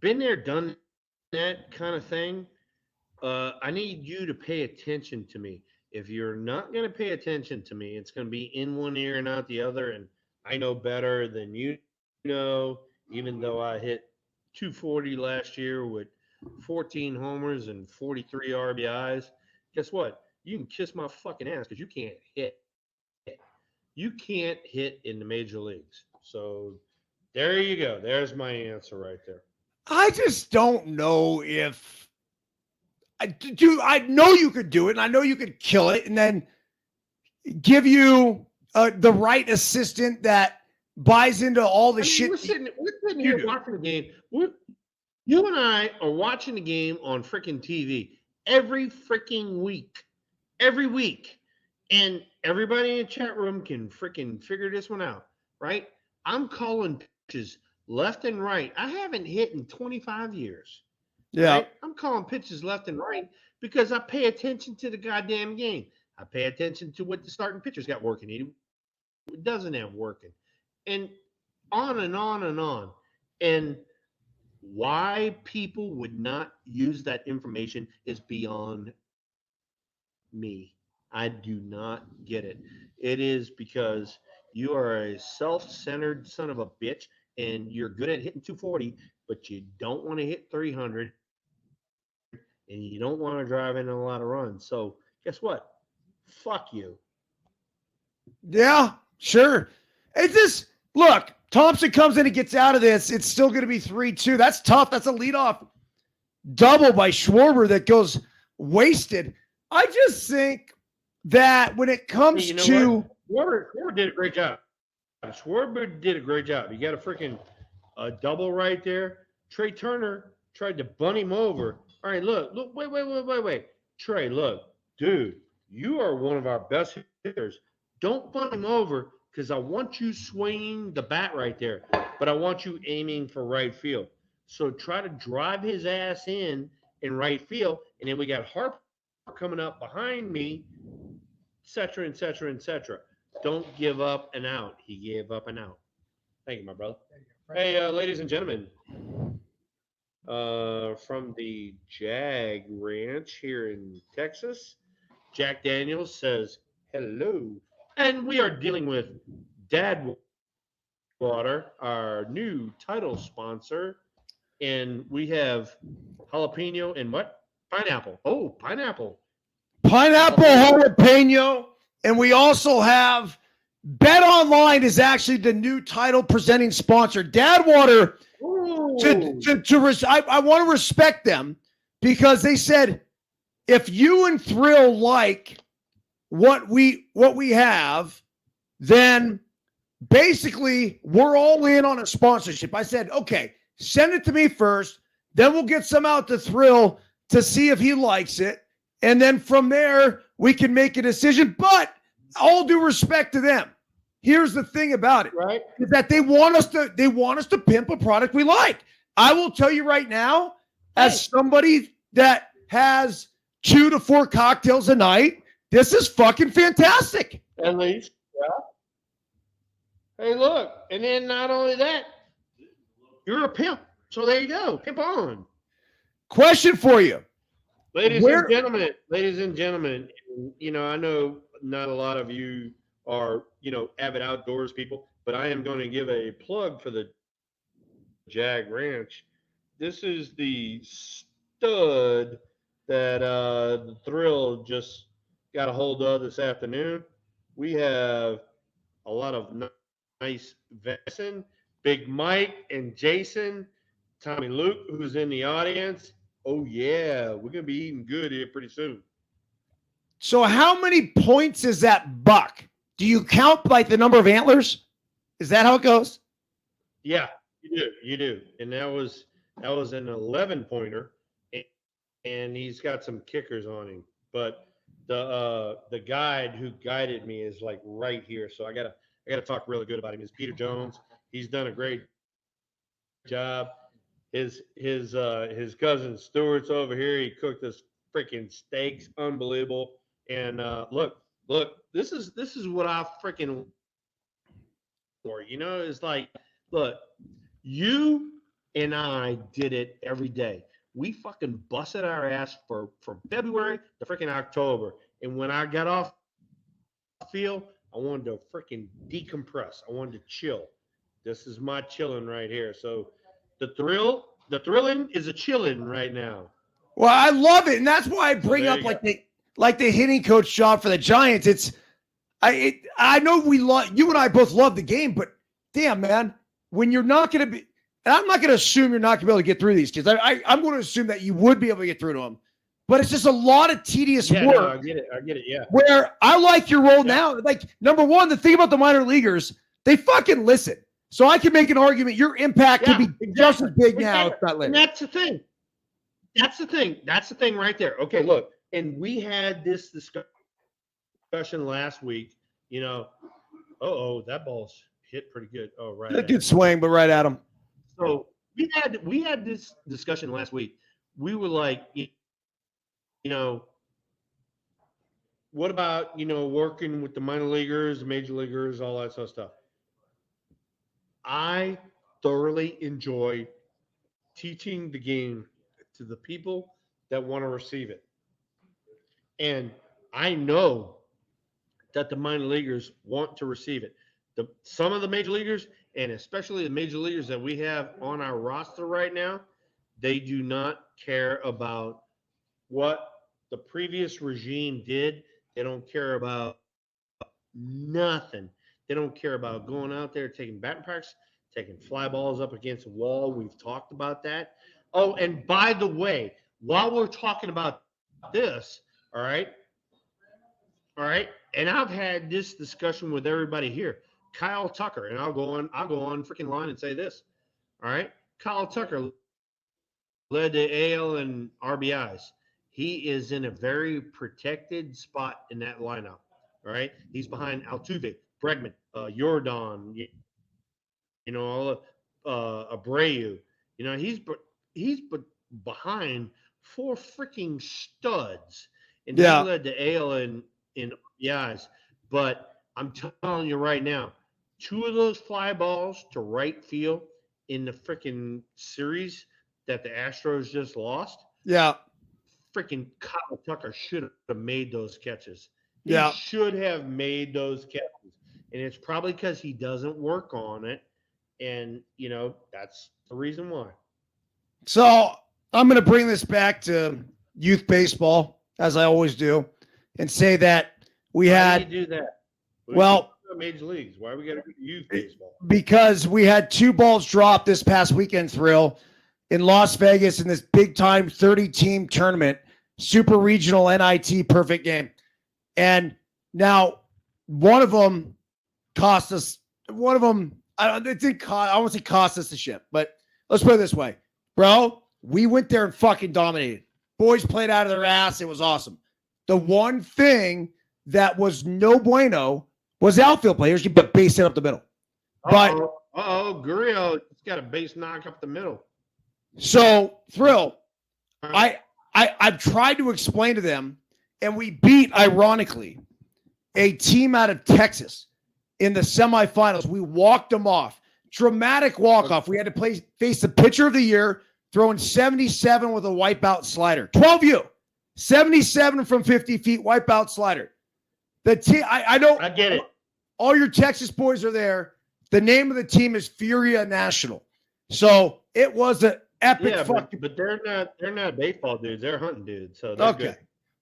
been there, done that kind of thing. I need you to pay attention to me. If you're not gonna pay attention to me, it's gonna be in one ear and out the other. And I know better than you know, even though I hit 240 last year with 14 homers and 43 RBIs. Guess what? You can kiss my fucking ass because you can't hit. You can't hit in the major leagues. So there you go. There's my answer right there. I just don't know if I know you could do it, and I know you could kill it, and then give you the right assistant that buys into all the shit. We're sitting here watching the game. You and I are watching the game on freaking TV every freaking week. Every week. And everybody in the chat room can freaking figure this one out, right? I'm calling pitches left and right. I haven't hit in 25 years. Yeah. Right? I'm calling pitches left and right because I pay attention to the goddamn game. I pay attention to what the starting pitcher's got working. It doesn't have working. And on and on and on. And why people would not use that information is beyond me. I do not get it. It is because you are a self-centered son of a bitch and you're good at hitting 240, but you don't want to hit 300 and you don't want to drive in a lot of runs. So guess what? Fuck you. Yeah, sure. It's just, look, Thompson comes in and gets out of this. It's still going to be 3-2. That's tough. That's a leadoff double by Schwarber that goes wasted. I just think that when it comes to Schwarber did a great job. Schwarber did a great job. You got a freaking double right there. Trey Turner tried to bunt him over. All right, look, wait. Trey, look, dude, you are one of our best hitters. Don't bunt him over because I want you swinging the bat right there, but I want you aiming for right field. So try to drive his ass in right field, and then we got Harper coming up behind me, etc., etc., etc. Don't give up an out. He gave up an out. Thank you, my brother. Hey, ladies and gentlemen, from the Jag Ranch here in Texas, Jack Daniels says hello. And we are dealing with Dad Water, our new title sponsor. And we have jalapeno and what? Pineapple. Oh, pineapple. Pineapple jalapeno. And we also have Bet Online is actually the new title presenting sponsor. Dad Water, I want to respect them because they said, if you and Thrill like what we have, then basically we're all in on a sponsorship. I said, okay, send it to me first, then we'll get some out to Thrill to see if he likes it, and then from there we can make a decision. But all due respect to them, here's the thing about it, right? Is that they want us to pimp a product we like. I will tell you right now, as somebody that has 2 to 4 cocktails a night, this is fucking fantastic. At least, yeah. Hey, look, and then not only that, you're a pimp. So there you go, pimp on. Question for you, ladies and gentlemen. You know, I know not a lot of you are avid outdoors people, but I am going to give a plug for the Jag Ranch. This is the stud that the Thrill just got a hold of this afternoon. We have a lot of nice venison. Big Mike and Jason, Tommy Luke, who's in the audience. Oh, yeah, we're going to be eating good here pretty soon. So how many points is that buck? Do you count like the number of antlers? Is that how it goes? Yeah, you do. And that was an 11-pointer, and he's got some kickers on him. But the guide who guided me is like right here, so I gotta talk really good about him. Is Peter Jones. He's done a great job. His cousin Stewart's over here. He cooked us freaking steaks, unbelievable. And look, this is what I freaking for. It's like, look, you and I did it every day. We fucking busted our ass from February to freaking October. And when I got off the field, I wanted to freaking decompress. I wanted to chill. This is my chilling right here. So the thrilling is a chilling right now. Well, I love it, and that's why I bring up like the hitting coach job for the Giants. I know you and I both love the game, but damn, man, when you're not going to be, and I'm not going to assume you're not going to be able to get through these kids. I'm going to assume that you would be able to get through to them, but it's just a lot of tedious work. No, I get it. Yeah. Where I like your role now. Like, number one, the thing about the minor leaguers, they fucking listen. So I can make an argument. Your impact could be just as big now, if not later. And that's the thing. That's the thing right there. Okay, look, and we had this discussion last week. That ball's hit pretty good. Oh, right. A good swing, but right at him. So we had this discussion last week. We were like, what about working with the minor leaguers, the major leaguers, all that sort of stuff. I thoroughly enjoy teaching the game to the people that want to receive it. And I know that the minor leaguers want to receive it. Some of the major leaguers, and especially the major leaguers that we have on our roster right now, they do not care about what the previous regime did. They don't care about nothing. They don't care about going out there, taking batting practice, taking fly balls up against a wall. We've talked about that. Oh, and by the way, while we're talking about this, all right, and I've had this discussion with everybody here. Kyle Tucker, and I'll go on freaking line and say this. All right, Kyle Tucker led the AL and RBIs. He is in a very protected spot in that lineup. All right. He's behind Altuve, Bregman, Jordan, Abreu. He's behind four freaking studs, and he Yeah. led the AL in RBIs. But I'm telling you right now, two of those fly balls to right field in the freaking series that the Astros just lost, Yeah. freaking Kyle Tucker should have made those catches. He Yeah. should have made those catches. And it's probably because he doesn't work on it. And, that's the reason why. So I'm going to bring this back to youth baseball, as I always do, and say that we Why do had. you do that? Well, major leagues. Why we got to do youth baseball? Because we had 2 balls dropped this past weekend, Thrill, in Las Vegas in this big time 30-team tournament, super regional NIT perfect game. And now one of them cost us, one of them, I won't say cost us the ship, but let's put it this way. Bro, we went there and fucking dominated. Boys played out of their ass. It was awesome. The one thing that was no bueno was outfield players get the base hit up the middle. But Gurriel got a base knock up the middle. So, Thrill, I've tried to explain to them, and we beat, ironically, a team out of Texas in the semifinals. We walked them off. Dramatic walk-off. We had to face the pitcher of the year, throwing 77 with a wipeout slider. 12U. 77 from 50 feet, wipeout slider. The team, I get it. All your Texas boys are there. The name of the team is Furia National. So it was an epic fucking. But they're not baseball dudes. They're hunting dudes. So they're good.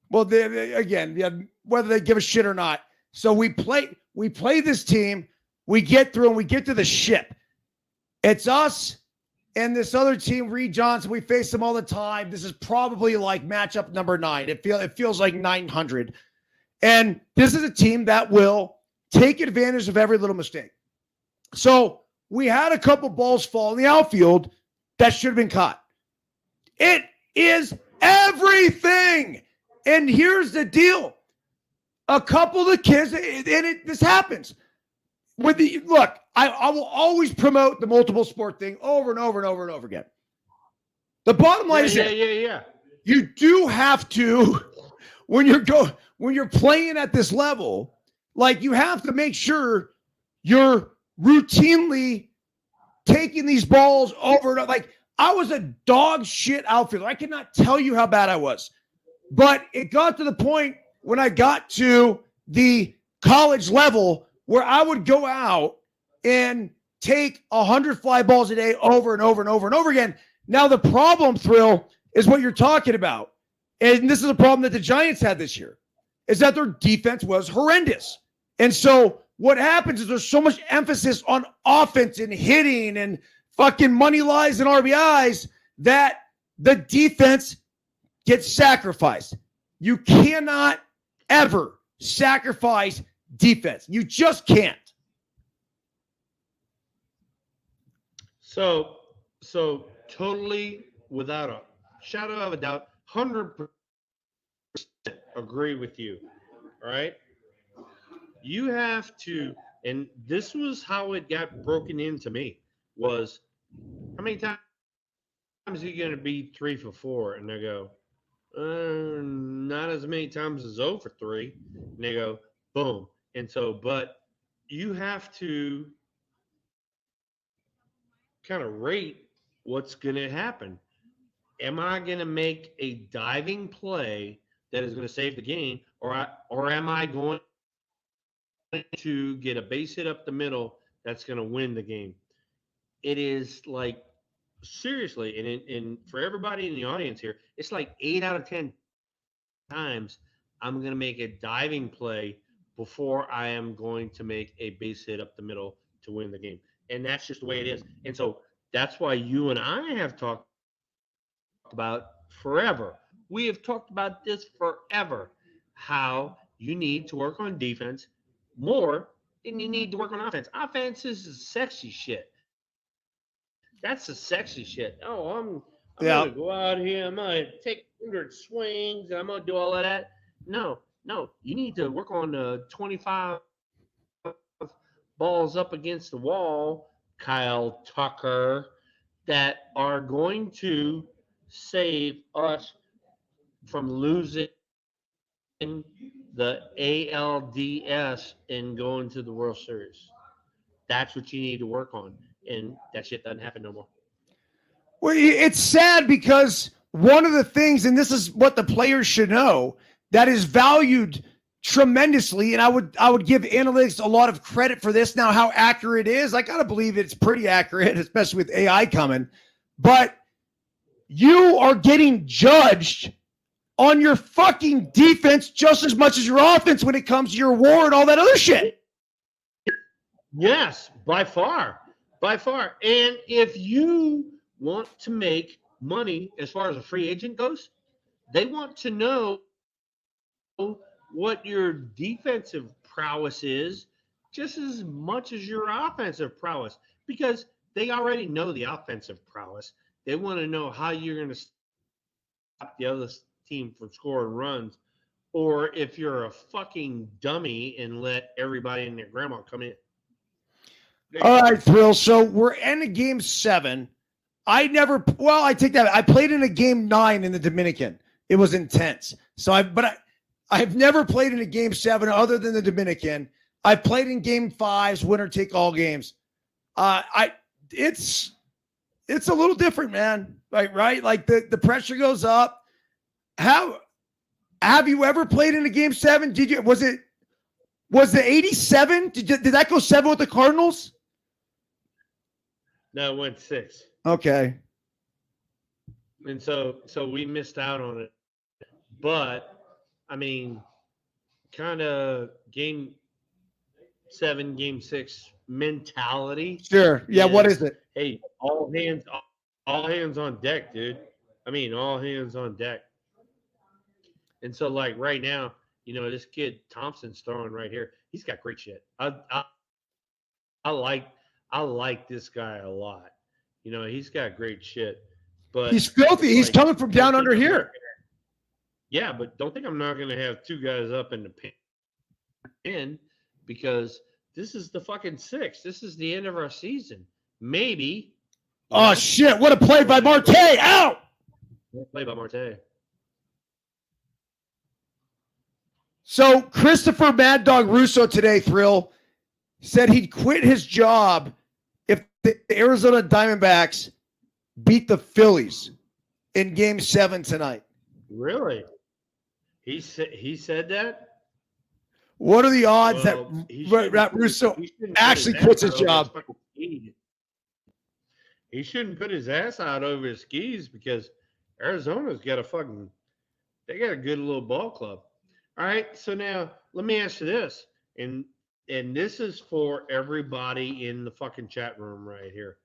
Well, again, whether they give a shit or not. So we play this team. We get through and we get to the ship. It's us and this other team, Reed Johnson. We face them all the time. This is probably like matchup number 9. It feels like 900. And this is a team that will take advantage of every little mistake. So we had a couple balls fall in the outfield that should have been caught. It is everything. And here's the deal. A couple of the kids, this happens. I will always promote the multiple sport thing over and over and over and over again. The bottom line is you do have to, when you're playing at this level, like you have to make sure you're routinely taking these balls over and over. Like I was a dog shit outfielder. I cannot tell you how bad I was. But it got to the point when I got to the college level where I would go out and take 100 fly balls a day over and over and over and over again. Now the problem, Thrill, is what you're talking about. And this is a problem that the Giants had this year, is that their defense was horrendous. And so what happens is there's so much emphasis on offense and hitting and fucking money lies and RBIs that the defense gets sacrificed. You cannot ever sacrifice defense. You just can't. So totally without a shadow of a doubt, 100% agree with you. All right. You have to, and this was how it got broken into me, was how many times are you going to be 3 for 4? And they go, not as many times as 0 for 3. And they go, boom. And so, but you have to kind of rate what's going to happen. Am I going to make a diving play that is going to save the game, or am I going to get a base hit up the middle that's going to win the game? It is like, seriously, and for everybody in the audience here, it's like 8 out of 10 times I'm going to make a diving play before I am going to make a base hit up the middle to win the game. And that's just the way it is. And so that's why you and I have talked about forever. We have talked about this forever, how you need to work on defense more than you need to work on offense. Offense is sexy shit. That's the sexy shit. Oh, I'm going to go out here. I'm going to take 100 swings, and I'm going to do all of that. No, No, you need to work on the 25 balls up against the wall, Kyle Tucker, that are going to save us from losing the ALDS and going to the World Series. That's what you need to work on. And that shit doesn't happen no more. Well, it's sad because one of the things, and this is what the players should know, that is valued tremendously, and I would give analytics a lot of credit for this. Now, how accurate it is, I gotta believe it's pretty accurate, especially with AI coming. But you are getting judged on your fucking defense just as much as your offense when it comes to your WAR and all that other shit. Yes, by far. By far. And if you want to make money as far as a free agent goes, they want to know what your defensive prowess is just as much as your offensive prowess, because they already know the offensive prowess. They want to know how you're going to stop the other team from scoring runs, or if you're a fucking dummy and let everybody and their grandma come in. All right, Thrill. So we're in game 7. I take that. I played in a game 9 in the Dominican. It was intense. I've never played in a game 7 other than the Dominican. I played in game 5s, winner take all games. It's a little different, man. Right? Like the pressure goes up. How have you ever played in a game 7? Was the 87? Did that go 7 with the Cardinals? No, it went 6. Okay. And so we missed out on it. But I mean, kind of game 7, game 6 mentality. Sure. Yeah. What is it? Hey, all hands on deck, dude. I mean, all hands on deck. And so, like right now, this kid Thompson's throwing right here. He's got great shit. I like this guy a lot. He's got great shit. But he's filthy. He's coming from down under here. Yeah, but don't think I'm not going to have 2 guys up in the pin, because this is the fucking 6. This is the end of our season. Maybe. Oh, shit. What a play by Marte. Ow! Play by Marte. So Christopher Mad Dog Russo today, Thrill, said he'd quit his job if the Arizona Diamondbacks beat the Phillies in game 7 tonight. Really? He said that? What are the odds that Russo actually quits his job? He shouldn't put his ass out over his skis, because Arizona's got they got a good little ball club. All right, so now let me ask you this, and this is for everybody in the fucking chat room right here.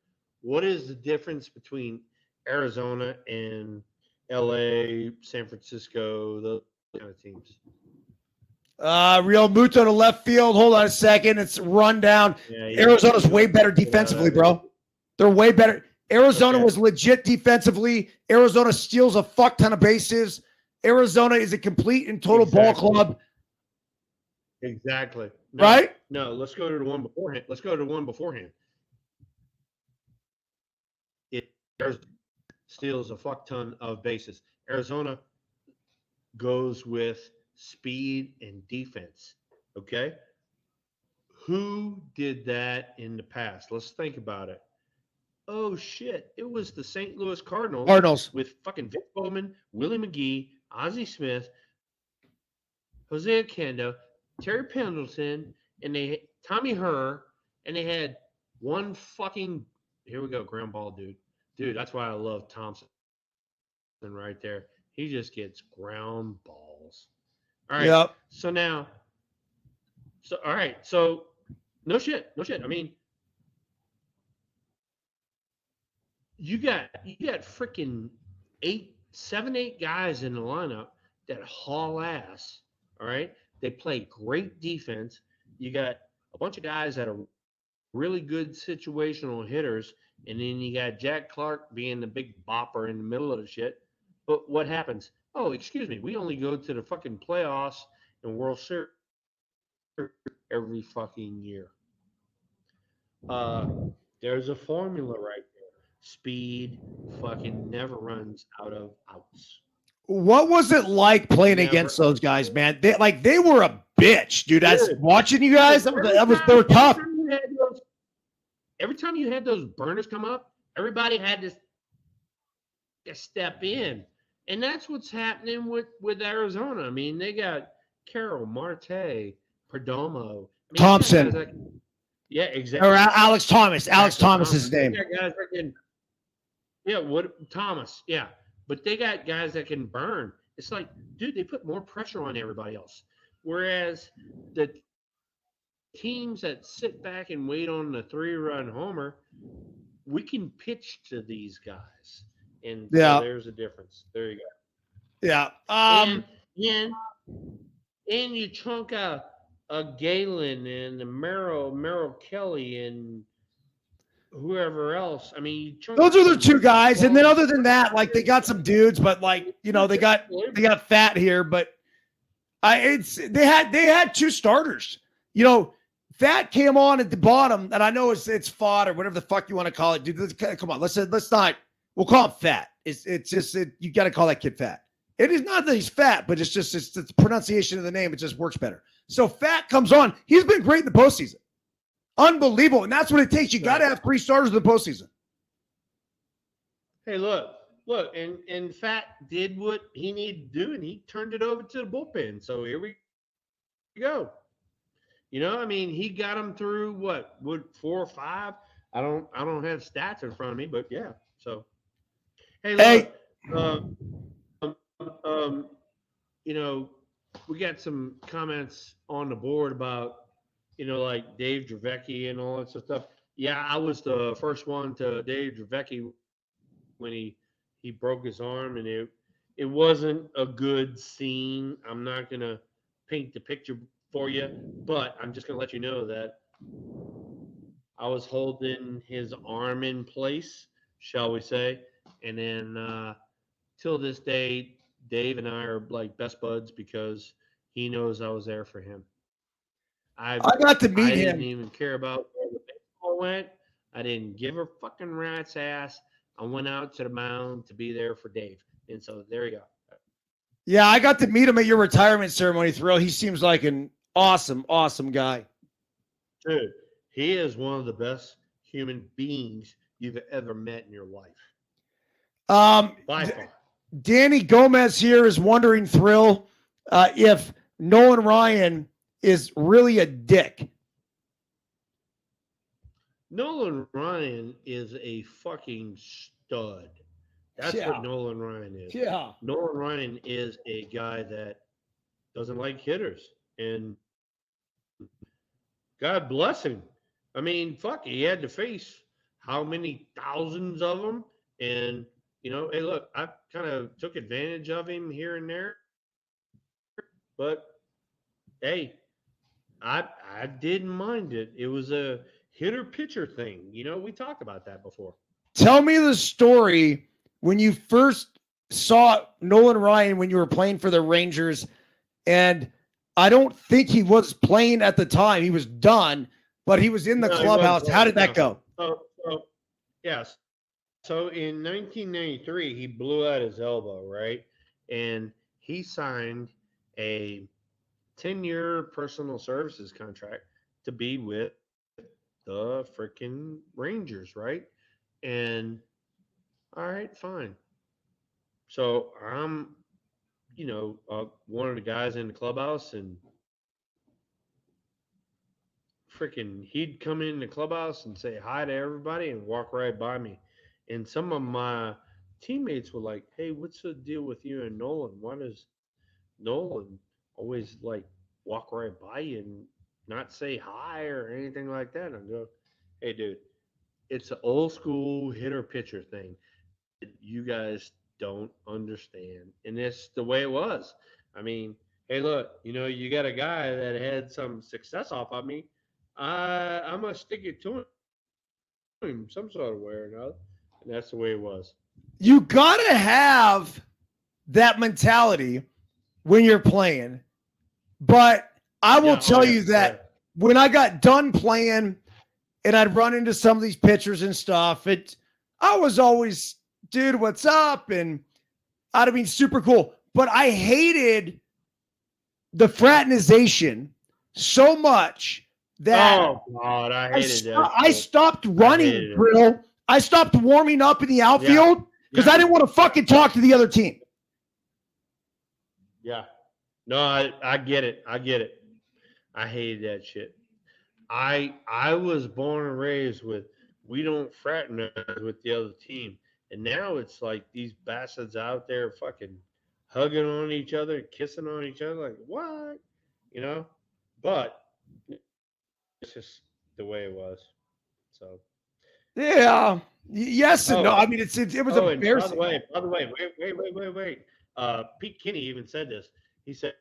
What is the difference between Arizona and LA, San Francisco, those kind of teams? Real Muto to left field. Hold on a second. It's run down. Yeah, Arizona's way better defensively, bro. They're way better. Arizona was legit defensively. Arizona steals a fuck ton of bases. Arizona is a complete and total ball club. Exactly. No, right? No, let's go to the one beforehand. Arizona steals a fuck ton of bases. Arizona goes with speed and defense. Okay? Who did that in the past? Let's think about it. Oh, shit. It was the St. Louis Cardinals. With fucking Vic Bowman, Willie McGee, Ozzie Smith, Jose Oquendo, Terry Pendleton, and Tommy Herr, and they had one fucking, here we go, ground ball, dude. Dude, that's why I love Thompson right there. He just gets ground balls. All right. Yep. So now, all right. So no shit. I mean, you got freaking 7, 8 guys in the lineup that haul ass. All right. They play great defense. You got a bunch of guys that are really good situational hitters, and then you got Jack Clark being the big bopper in the middle of the shit. But what happens? Oh, excuse me. We only go to the fucking playoffs and World Series every fucking year. There's a formula right there. Speed fucking never runs out of outs. What was it like playing Never. against those guys, man? They were a bitch, dude. I was Dude, watching you guys. They were tough. Every time you had those Byrnes come up, everybody had to step in. And that's what's happening with Arizona. I mean, they got Carroll, Marte, Perdomo. Thompson. Yeah, exactly. Or Alex Thomas. Alex Thomas is his name. They got guys that can, Thomas. Yeah. But they got guys that can burn. It's like, dude, they put more pressure on everybody else. Whereas the teams that sit back and wait on the 3-run homer, we can pitch to these guys. And so there's a difference. There you go. Yeah. And you chunk a Galen and a Merrill Kelly and whoever else. I mean, those are the two guys. And then other than that, like they got some dudes, but like, you know, they got Fat here, but they had two starters. You know, Fat came on at the bottom, and I know it's fodder, whatever the fuck you want to call it, dude. Come on, let's not. We'll call him Fat. It's just you got to call that kid Fat. It is not that he's fat, but it's the pronunciation of the name. It just works better. So Fat comes on. He's been great in the postseason. Unbelievable. And that's what it takes. You got to have 3 starters in the postseason. Hey, look, and Fat did what he needed to do, and he turned it over to the bullpen. So here we go. You know, I mean, he got him through what 4 or 5? I don't have stats in front of me, but yeah. So, hey, look, you know, we got some comments on the board about, you know, like Dave Dravecki and all that sort of stuff. Yeah, I was the first one to Dave Dravecki when he broke his arm, and it wasn't a good scene. I'm not gonna paint the picture for you, but I'm just gonna let you know that I was holding his arm in place, shall we say, and then till this day, Dave and I are like best buds because he knows I was there for him. I got to meet him. I didn't even care about where the baseball went. I didn't give a fucking rat's ass. I went out to the mound to be there for Dave. And so there you go. Yeah, I got to meet him at your retirement ceremony, Thrill. He seems like an awesome, awesome guy. Dude, he is one of the best human beings you've ever met in your life. By far. Danny Gomez here is wondering, Thrill, if Nolan Ryan is really a dick. Nolan Ryan is a fucking stud. That's what Nolan Ryan is. Yeah. Nolan Ryan is a guy that doesn't like hitters. And God bless him. I mean, fuck, he had to face how many thousands of them. And, you know, hey, look, I kind of took advantage of him here and there. But, hey, I didn't mind it. It was a hitter-pitcher thing. You know, we talked about that before. Tell me the story when you first saw Nolan Ryan when you were playing for the Rangers. And I don't think he was playing at the time. He was done, but he was in the clubhouse. How did that go? Yes. So in 1993, he blew out his elbow, right? And he signed a 10-year personal services contract to be with the freaking Rangers, right? And all right, fine. So I'm, you know, one of the guys in the clubhouse, and freaking he'd come in the clubhouse and say hi to everybody and walk right by me. And some of my teammates were like, hey, what's the deal with you and Nolan? Why does Nolan always like walk right by you and not say hi or anything like that? And I go, hey, dude, it's an old school hitter pitcher thing that you guys don't understand. And it's the way it was. I mean, hey, look, you know, you got a guy that had some success off of me. I'm going to stick it to him some sort of way or another. And that's the way it was. You got to have that mentality when you're playing. But I will tell you that when I got done playing and I'd run into some of these pitchers and stuff, I was always, dude, what's up? And I'd have been super cool. But I hated the fraternization so much that oh God, I hated that. I stopped running, Brill. I stopped warming up in the outfield because I didn't want to fucking talk to the other team. Yeah. No, I get it. I get it. I hated that shit. I was born and raised with we don't fraternize with the other team. And now it's like these bastards out there fucking hugging on each other, kissing on each other. Like, what? You know? But it's just the way it was. So. Yeah. Yes and no. I mean, it was embarrassing. By the way, wait. Pete Kinney even said this. He said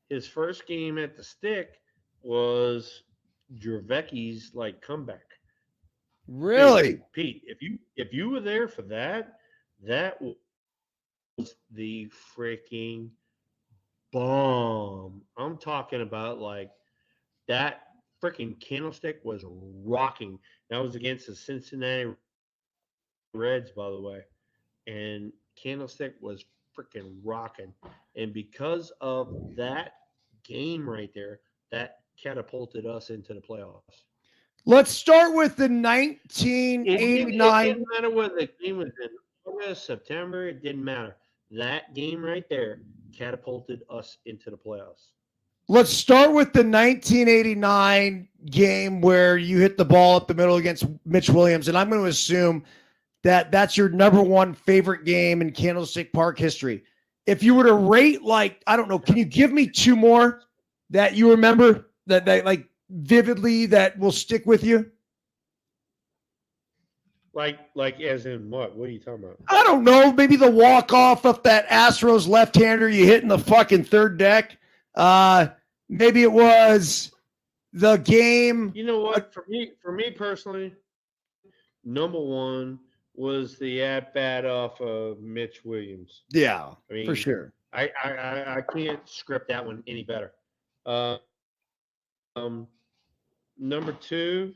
his first game at the Stick was Dravecki's like comeback. Really, Pete? If you were there for that was the freaking bomb. I'm talking about like that freaking Candlestick was rocking. That was against the Cincinnati Reds, by the way, and Candlestick was freaking rocking. And because of that game right there, that catapulted us into the playoffs. Let's start with the 1989. It didn't matter whether the game was in August, September. It didn't matter. That game right there catapulted us into the playoffs. Let's start with the 1989 game where you hit the ball up the middle against Mitch Williams. And I'm going to assume that that's your number one favorite game in Candlestick Park history. If you were to rate, like, I don't know, can you give me two more that you remember that like vividly that will stick with you? Like as in what? What are you talking about? I don't know. Maybe the walk-off of that Astros left-hander you hit in the fucking third deck. Maybe it was the game. You know what? For me personally, number one was the at-bat off of Mitch Williams. Yeah, I mean, for sure. I can't script that one any better. Number two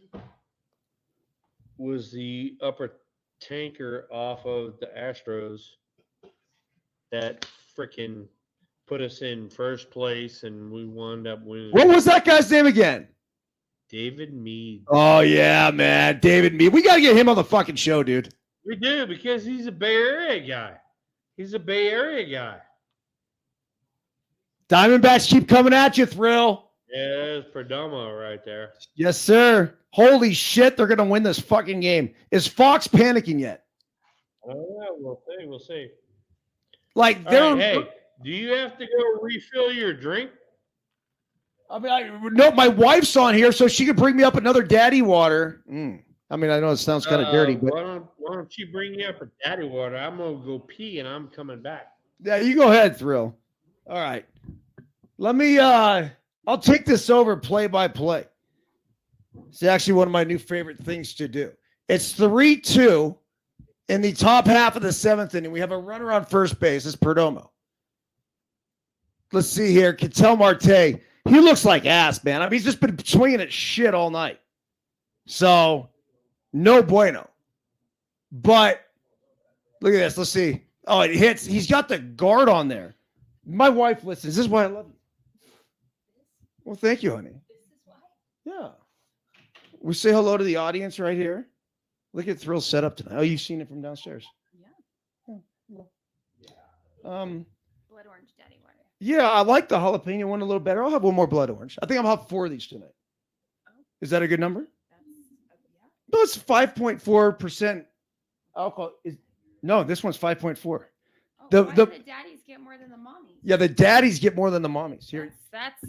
was the upper tanker off of the Astros that freaking put us in first place, and we wound up winning. What was that guy's name again? David Meade. Oh, yeah, man. David Meade. We got to get him on the fucking show, dude. We do, because he's a Bay Area guy. Diamondbacks keep coming at you, Thrill. Yeah, it's Perdomo right there. Yes, sir. Holy shit, they're going to win this fucking game. Is Fox panicking yet? Oh, yeah, we'll see. Like, they're... Right, hey, do you have to go refill your drink? I mean, no, my wife's on here, so she could bring me up another daddy water. I mean, I know it sounds kind of dirty, but... Why don't she bring you up a daddy water? I'm going to go pee, and I'm coming back. Yeah, you go ahead, Thrill. All right. Let me... I'll take this over play by play. It's actually one of my new favorite things to do. It's 3-2 in the top half of the seventh inning. We have a runner on first base. It's Perdomo. Let's see here. Ketel Marte. He looks like ass, man. I mean, he's just been swinging at shit all night. So, no bueno. But, look at this. Let's see. Oh, it hits. He's got the guard on there. My wife listens. This is why I love you. Well, thank you, honey. Yeah. We say hello to the audience right here. Look at Thrill set up tonight. Oh, you've seen it from downstairs. Yeah. Blood orange daddy water. Yeah, I like the jalapeno one a little better. I'll have one more blood orange. I think I'll have 4 of these tonight. Oh. Is that a good number? Yeah. No, it's 5.4% alcohol. No, this one's 5.4. Oh, the daddies get more than the mommies? Yeah, the daddies get more than the mommies. Here. That's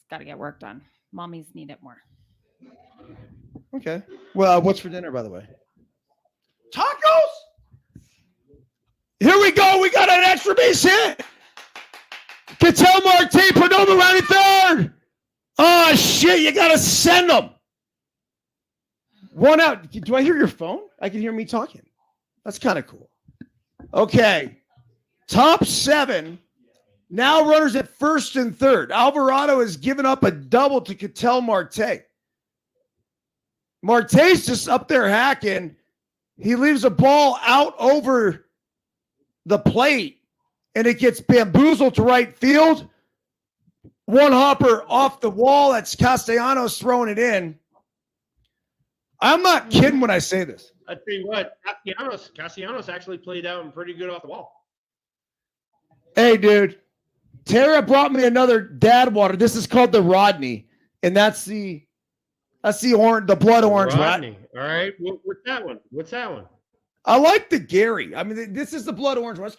got to get worked on. Mommies need it more. Okay. Well, what's for dinner, by the way? Tacos? Here we go. We got an extra base hit. Ketel Marte, Perdomo rounding third. Oh, shit. You got to send them. One out. Do I hear your phone? I can hear me talking. That's kind of cool. Okay. Top 7 Now runners at first and third. Alvarado has given up a double to Ketel Marte. Marte's just up there hacking. He leaves a ball out over the plate, and it gets bamboozled to right field. One hopper off the wall. That's Castellanos throwing it in. I'm not kidding when I say this. I tell you what, Castellanos actually played out and pretty good off the wall. Hey, dude. Tara brought me another dad water. This is called the Rodney, and that's the orange, the blood orange. Rodney. All right. What's that one? What's that one? I like the Gary. I mean, this is the blood orange one.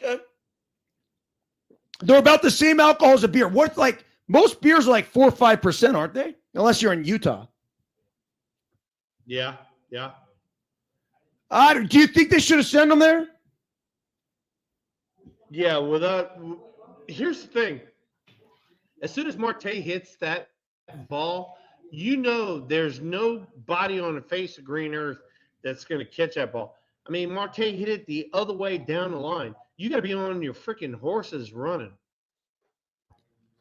They're about the same alcohol as a beer. What's like most beers are like 4 or 5%, aren't they? Unless you're in Utah. Yeah. Do you think they should have sent them there? Yeah. Here's the thing. As soon as Marte hits that ball, you know there's no body on the face of green earth that's going to catch that ball. I mean, Marte hit it the other way down the line. You got to be on your freaking horses running.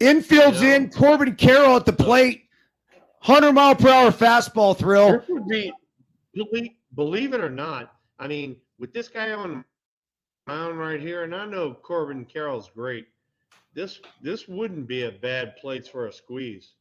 Infield's in. Corbin Carroll at the plate. 100-mile-per-hour fastball thrill. This would be, believe it or not, I mean, with this guy on the mound right here, and I know Corbin Carroll's great, this wouldn't be a bad place for a squeeze.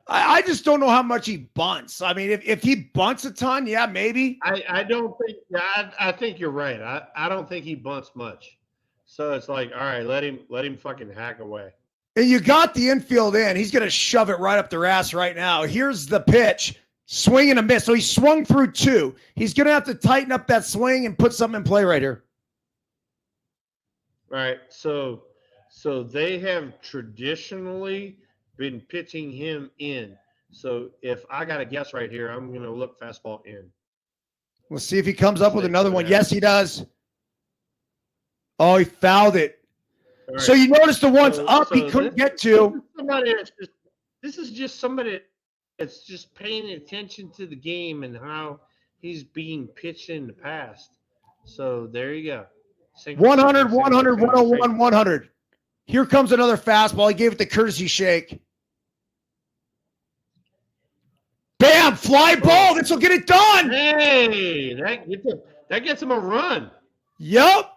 I just don't know how much he bunts. I mean, if he bunts a ton, yeah, maybe. I don't think – I think you're right. I don't think he bunts much. So it's like, all right, let him fucking hack away. And you got the infield in. He's going to shove it right up their ass right now. Here's the pitch. Swing and a miss. So he swung through two. He's going to have to tighten up that swing and put something in play right here. All right. So they have traditionally been pitching him in. So if I got to guess right here, I'm going to look fastball in. We'll see if he comes up with another one. Yes, he does. Oh, he fouled it. Right. So you notice the ones up he couldn't get to. This is just somebody that's just paying attention to the game and how he's being pitched in the past. So there you go. 100, 100, 101, 100. Here comes another fastball. He gave it the courtesy shake. Bam! Fly ball. This will get it done. Hey, that gets him a run. Yep.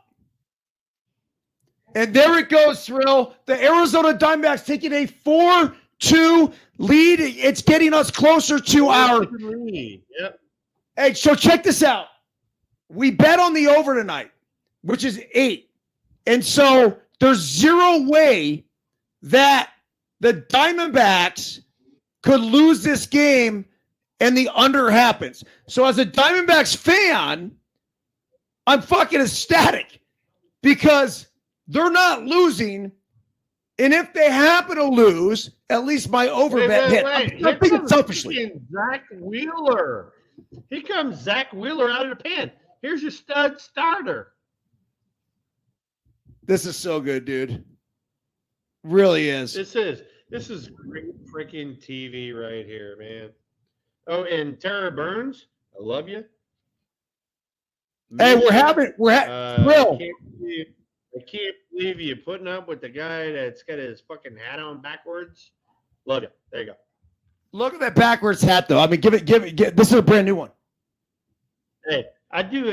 And there it goes, Thrill. The Arizona Diamondbacks taking a 4-2 lead. It's getting us closer to our lead. Yep. Hey, so check this out. We bet on the over tonight, which is 8. And so there's zero way that the Diamondbacks could lose this game and the under happens. So as a Diamondbacks fan, I'm fucking ecstatic because they're not losing. And if they happen to lose, at least my over bet hit. I'm thinking selfishly. Zach Wheeler. Here comes Zach Wheeler out of the pen. Here's your stud starter. This is so good, dude. Really is. This is great freaking TV right here, man. Oh, and Tara Byrnes, I love you. Hey, Thrill. I can't believe you putting up with the guy that's got his fucking hat on backwards. Love you. There you go. Look at that backwards hat, though. I mean, give it. This is a brand new one. Hey, I do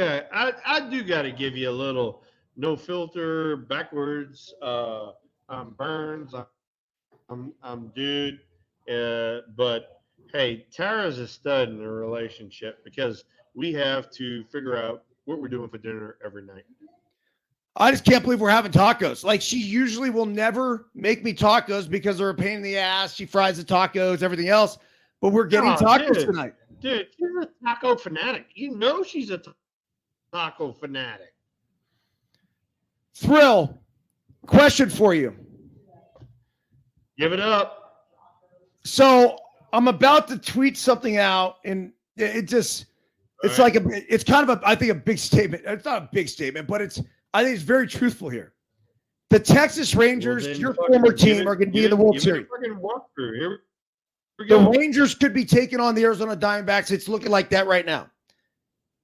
got to give you a little no filter backwards. I'm Byrnes. I'm dude. But hey, Tara's a stud in a relationship because we have to figure out what we're doing for dinner every night. I just can't believe we're having tacos. Like, she usually will never make me tacos because they're a pain in the ass. She fries the tacos, everything else. But we're getting tacos tonight. Dude, she's a taco fanatic. You know she's a taco fanatic. Thrill, question for you. Give it up. So I'm about to tweet something out, and it's kind of I think a big statement. It's not a big statement, but I think it's very truthful here. The Texas Rangers, your former team, are going to be in the World Series. The Rangers could be taking on the Arizona Diamondbacks. It's looking like that right now.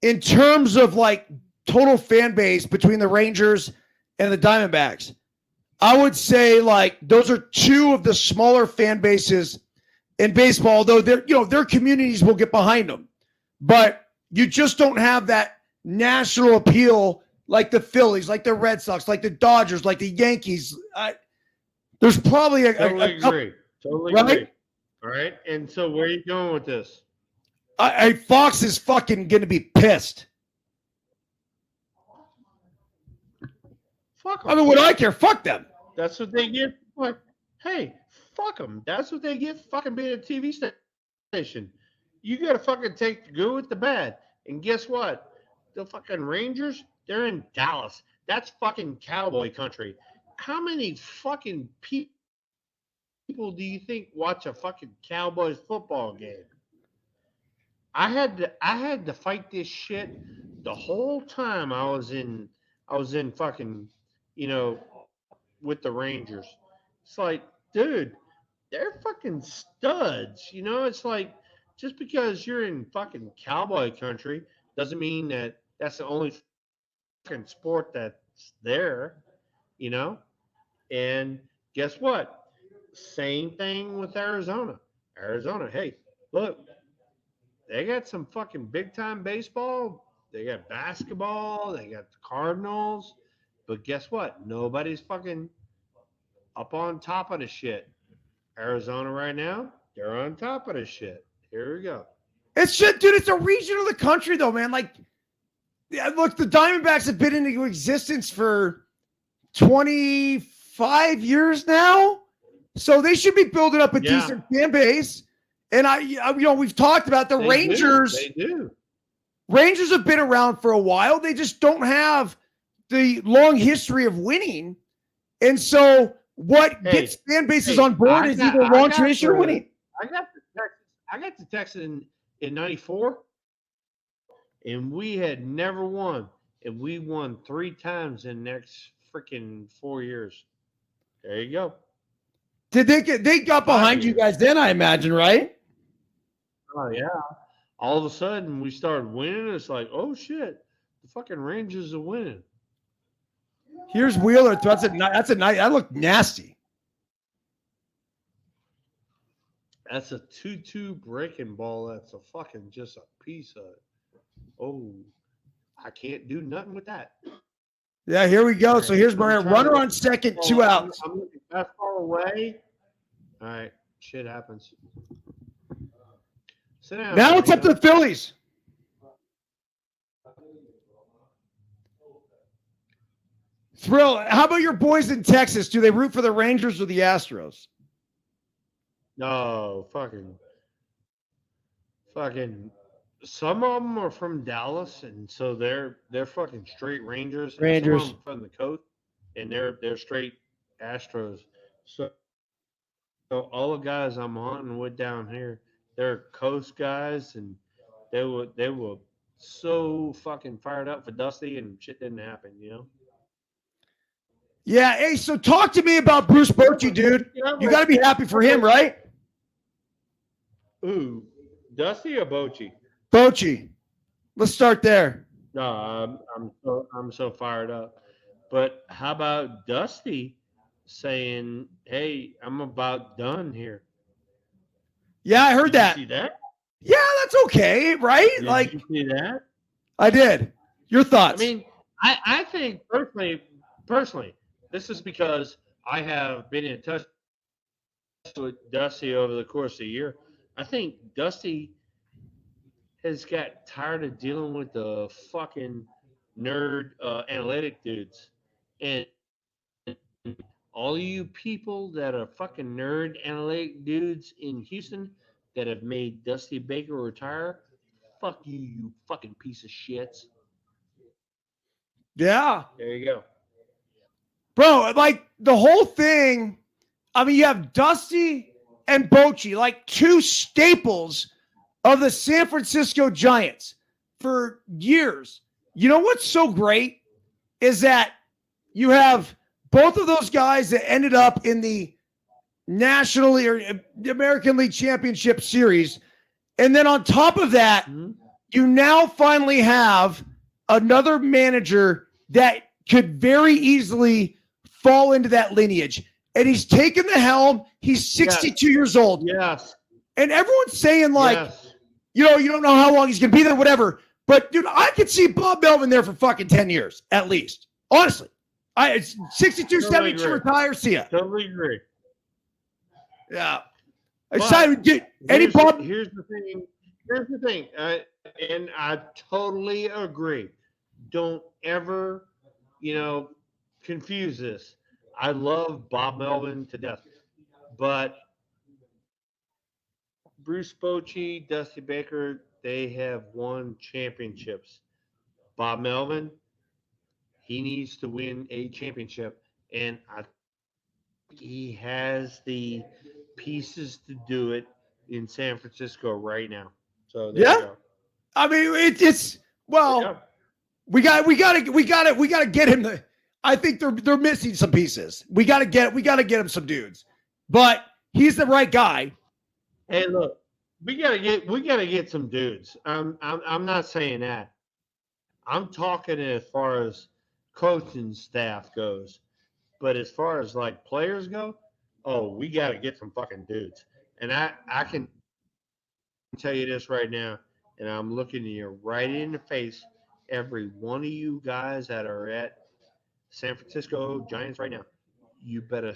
In terms of like total fan base between the Rangers and the Diamondbacks. I would say like those are two of the smaller fan bases in baseball, although their communities will get behind them. But you just don't have that national appeal like the Phillies, like the Red Sox, like the Dodgers, like the Yankees. There's probably Totally agree. Totally right? agree. All right. And so where are you going with this? Fox is fucking going to be pissed. Fuck 'em. I mean, what do I care? Fuck them. That's what they get. Like, hey, fuck them. That's what they get fucking being a TV station. You got to fucking take the good with the bad. And guess what? The fucking Rangers, they're in Dallas. That's fucking cowboy country. How many fucking people do you think watch a fucking Cowboys football game? I had to fight this shit the whole time I was in fucking, with the Rangers. It's like, dude, they're fucking studs. It's like, just because you're in fucking cowboy country doesn't mean that that's the only fucking sport that's there, And guess what? Same thing with Arizona. Arizona, hey, look, they got some fucking big time baseball. They got basketball. They got the Cardinals. But guess what? Nobody's fucking up on top of the shit. Arizona right now, they're on top of the shit. Here we go. It's shit, dude. It's a region of the country, though, man. Like, look, the Diamondbacks have been into existence for 25 years now. So they should be building up a decent fan base. And we've talked about the Rangers. They do. Rangers have been around for a while. They just don't have the long history of winning. And so what gets fan bases on board is either long tradition or winning. I got to Texas in 94, and we had never won. And we won 3 times in the next freaking 4 years. There you go. They got behind you guys then, I imagine, right? Oh, yeah. All of a sudden, we started winning. It's like, oh, shit. The fucking Rangers are winning. Here's Wheeler. That's a nice. That looked nasty. That's a 2-2 breaking ball. That's a fucking just a piece of it. Oh, I can't do nothing with that. Yeah, here we go. So here's Byrnes. Runner on second, 2 outs. I'm looking that far away. All right. Shit happens. Sit down. Now it's up to the Phillies. Thrill, how about your boys in Texas? Do they root for the Rangers or the Astros? No, fucking. Some of them are from Dallas, and so they're fucking straight Rangers. Rangers. Some of them from the coast, and they're straight Astros. So all the guys I'm hunting with down here, they're coast guys, and they were so fucking fired up for Dusty, and shit didn't happen, Yeah, hey, so talk to me about Bruce Bochy, dude. You got to be happy for him, right? Ooh, Dusty or Bochy? Bochy. Let's start there. No, I'm so fired up. But how about Dusty saying, "Hey, I'm about done here"? Yeah, I heard that. Did you see that? Yeah, that's okay, right? Did you see that? I did. Your thoughts? I mean, I think personally, this is because I have been in touch with Dusty over the course of the year. I think Dusty has got tired of dealing with the fucking nerd analytic dudes. And all of you people that are fucking nerd analytic dudes in Houston that have made Dusty Baker retire, fuck you, you fucking piece of shits. Yeah. There you go. Bro, like the whole thing, I mean, you have Dusty and Bochy, like two staples of the San Francisco Giants for years. You know what's so great is that you have both of those guys that ended up in the National League or the American League Championship Series. And then on top of that, you now finally have another manager that could very easily fall into that lineage. And he's taken the helm. He's 62 years old. Yes. And everyone's saying, like, Yes. you don't know how long he's going to be there, whatever. But, dude, I could see Bob Melvin there for fucking 10 years, at least. Honestly. It's 62, Totally 72, agree. retire, see ya. Totally agree. Yeah. But Here's the thing. Here's the thing. And I totally agree. Don't ever, confuse this. I love Bob Melvin to death. But Bruce Bochy, Dusty Baker, they have won championships. Bob Melvin, he needs to win a championship. And I think he has the pieces to do it in San Francisco right now. So there you go. I mean, we got to get him the. I think they're missing some pieces. We got to get him some dudes, but he's the right guy. Hey, look, we gotta get some dudes. I'm not saying that. I'm talking as far as coaching staff goes, but as far as like players go, we got to get some fucking dudes. And I can tell you this right now, and I'm looking you right in the face, every one of you guys that are at San Francisco Giants right now, you better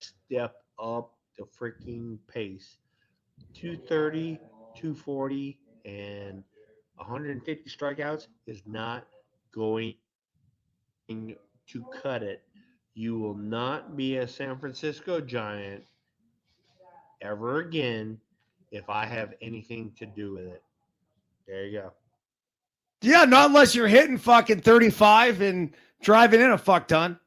step up the freaking pace. 230, 240, and 150 strikeouts is not going to cut it. You will not be a San Francisco Giant ever again if I have anything to do with it. There you go. Yeah, not unless you're hitting fucking 35 and driving in a fuck ton.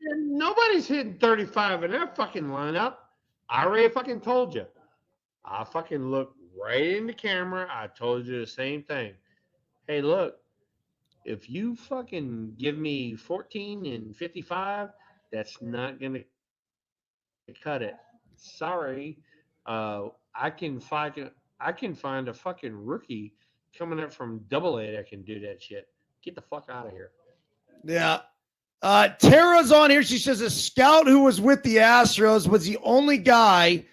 Nobody's hitting 35 in that fucking lineup. I already fucking told you. I fucking looked right in the camera. I told you the same thing. Hey, look, if you fucking give me 14 and 55, that's not going to cut it. Sorry. I can find a fucking rookie coming up from Double-A that can do that shit. Get the fuck out of here. Yeah. Tara's on here. She says a scout who was with the Astros was the only guy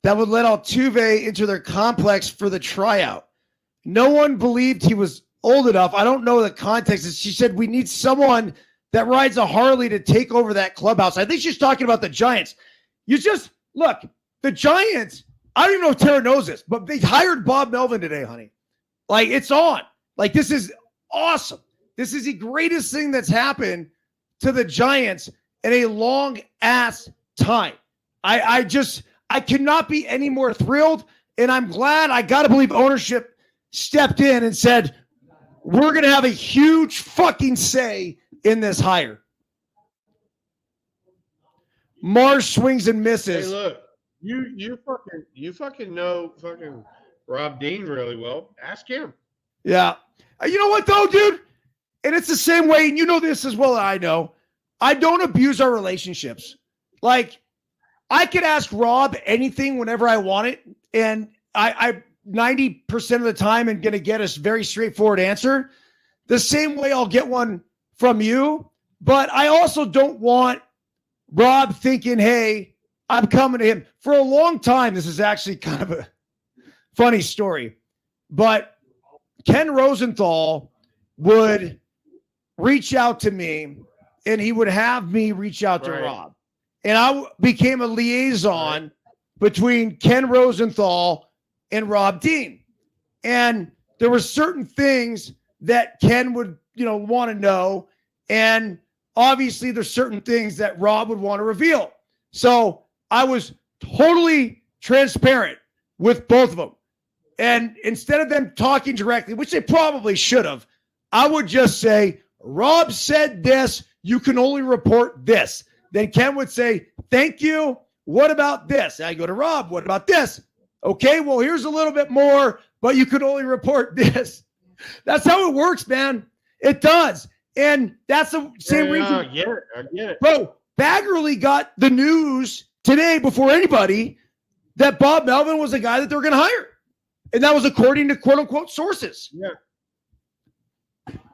that would let Altuve into their complex for the tryout. No one believed he was old enough. I don't know the context. She said we need someone that rides a Harley to take over that clubhouse. I think she's talking about the Giants. Look, the Giants, I don't even know if Tara knows this, but they hired Bob Melvin today, honey. Like, it's on. Like, this is awesome. This is the greatest thing that's happened to the Giants in a long ass time. I cannot be any more thrilled, and I'm glad. I got to believe ownership stepped in and said, we're going to have a huge fucking say in this hire. Marsh swings and misses. Hey, look, you fucking know fucking Rob Dean really well. Ask him. Yeah. You know what, though, dude? And it's the same way, and you know this as well as I know. I don't abuse our relationships. Like, I could ask Rob anything whenever I want it, and I 90% of the time am going to get a very straightforward answer. The same way I'll get one from you, but I also don't want Rob thinking, hey, I'm coming to him. For a long time, this is actually kind of a funny story, but Ken Rosenthal would reach out to me, and he would have me reach out to Rob. And I became a liaison between Ken Rosenthal and Rob Dean. And there were certain things that Ken would, want to know. And obviously there's certain things that Rob would want to reveal. So I was totally transparent with both of them. And instead of them talking directly, which they probably should have, I would just say, Rob said this, you can only report this. Then Ken would say, thank you. What about this? And I go to Rob, what about this? Okay, well, here's a little bit more, but you could only report this. That's how it works, man. It does. And that's the same reason. I get it. Bro, Baggerly got the news today before anybody that Bob Melvin was the guy that they're going to hire. And that was according to quote-unquote sources.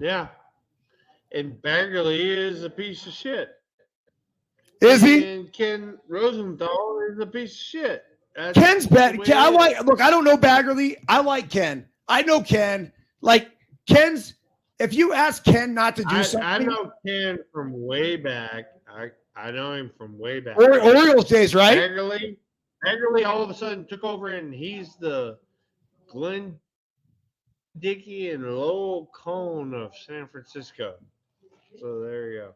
Yeah. And Baggerly is a piece of shit. Is he? And Ken Rosenthal is a piece of shit. That's Ken's bad. the way I it is. like. Look, I don't know Baggerly. I like Ken. I know Ken. Like Ken's. If you ask Ken not to do something, I know Ken from way back. I know him from way back. Orioles days, right? Baggerly all of a sudden took over, and he's the Glenn Dickey and Lowell Cone of San Francisco. So there you go.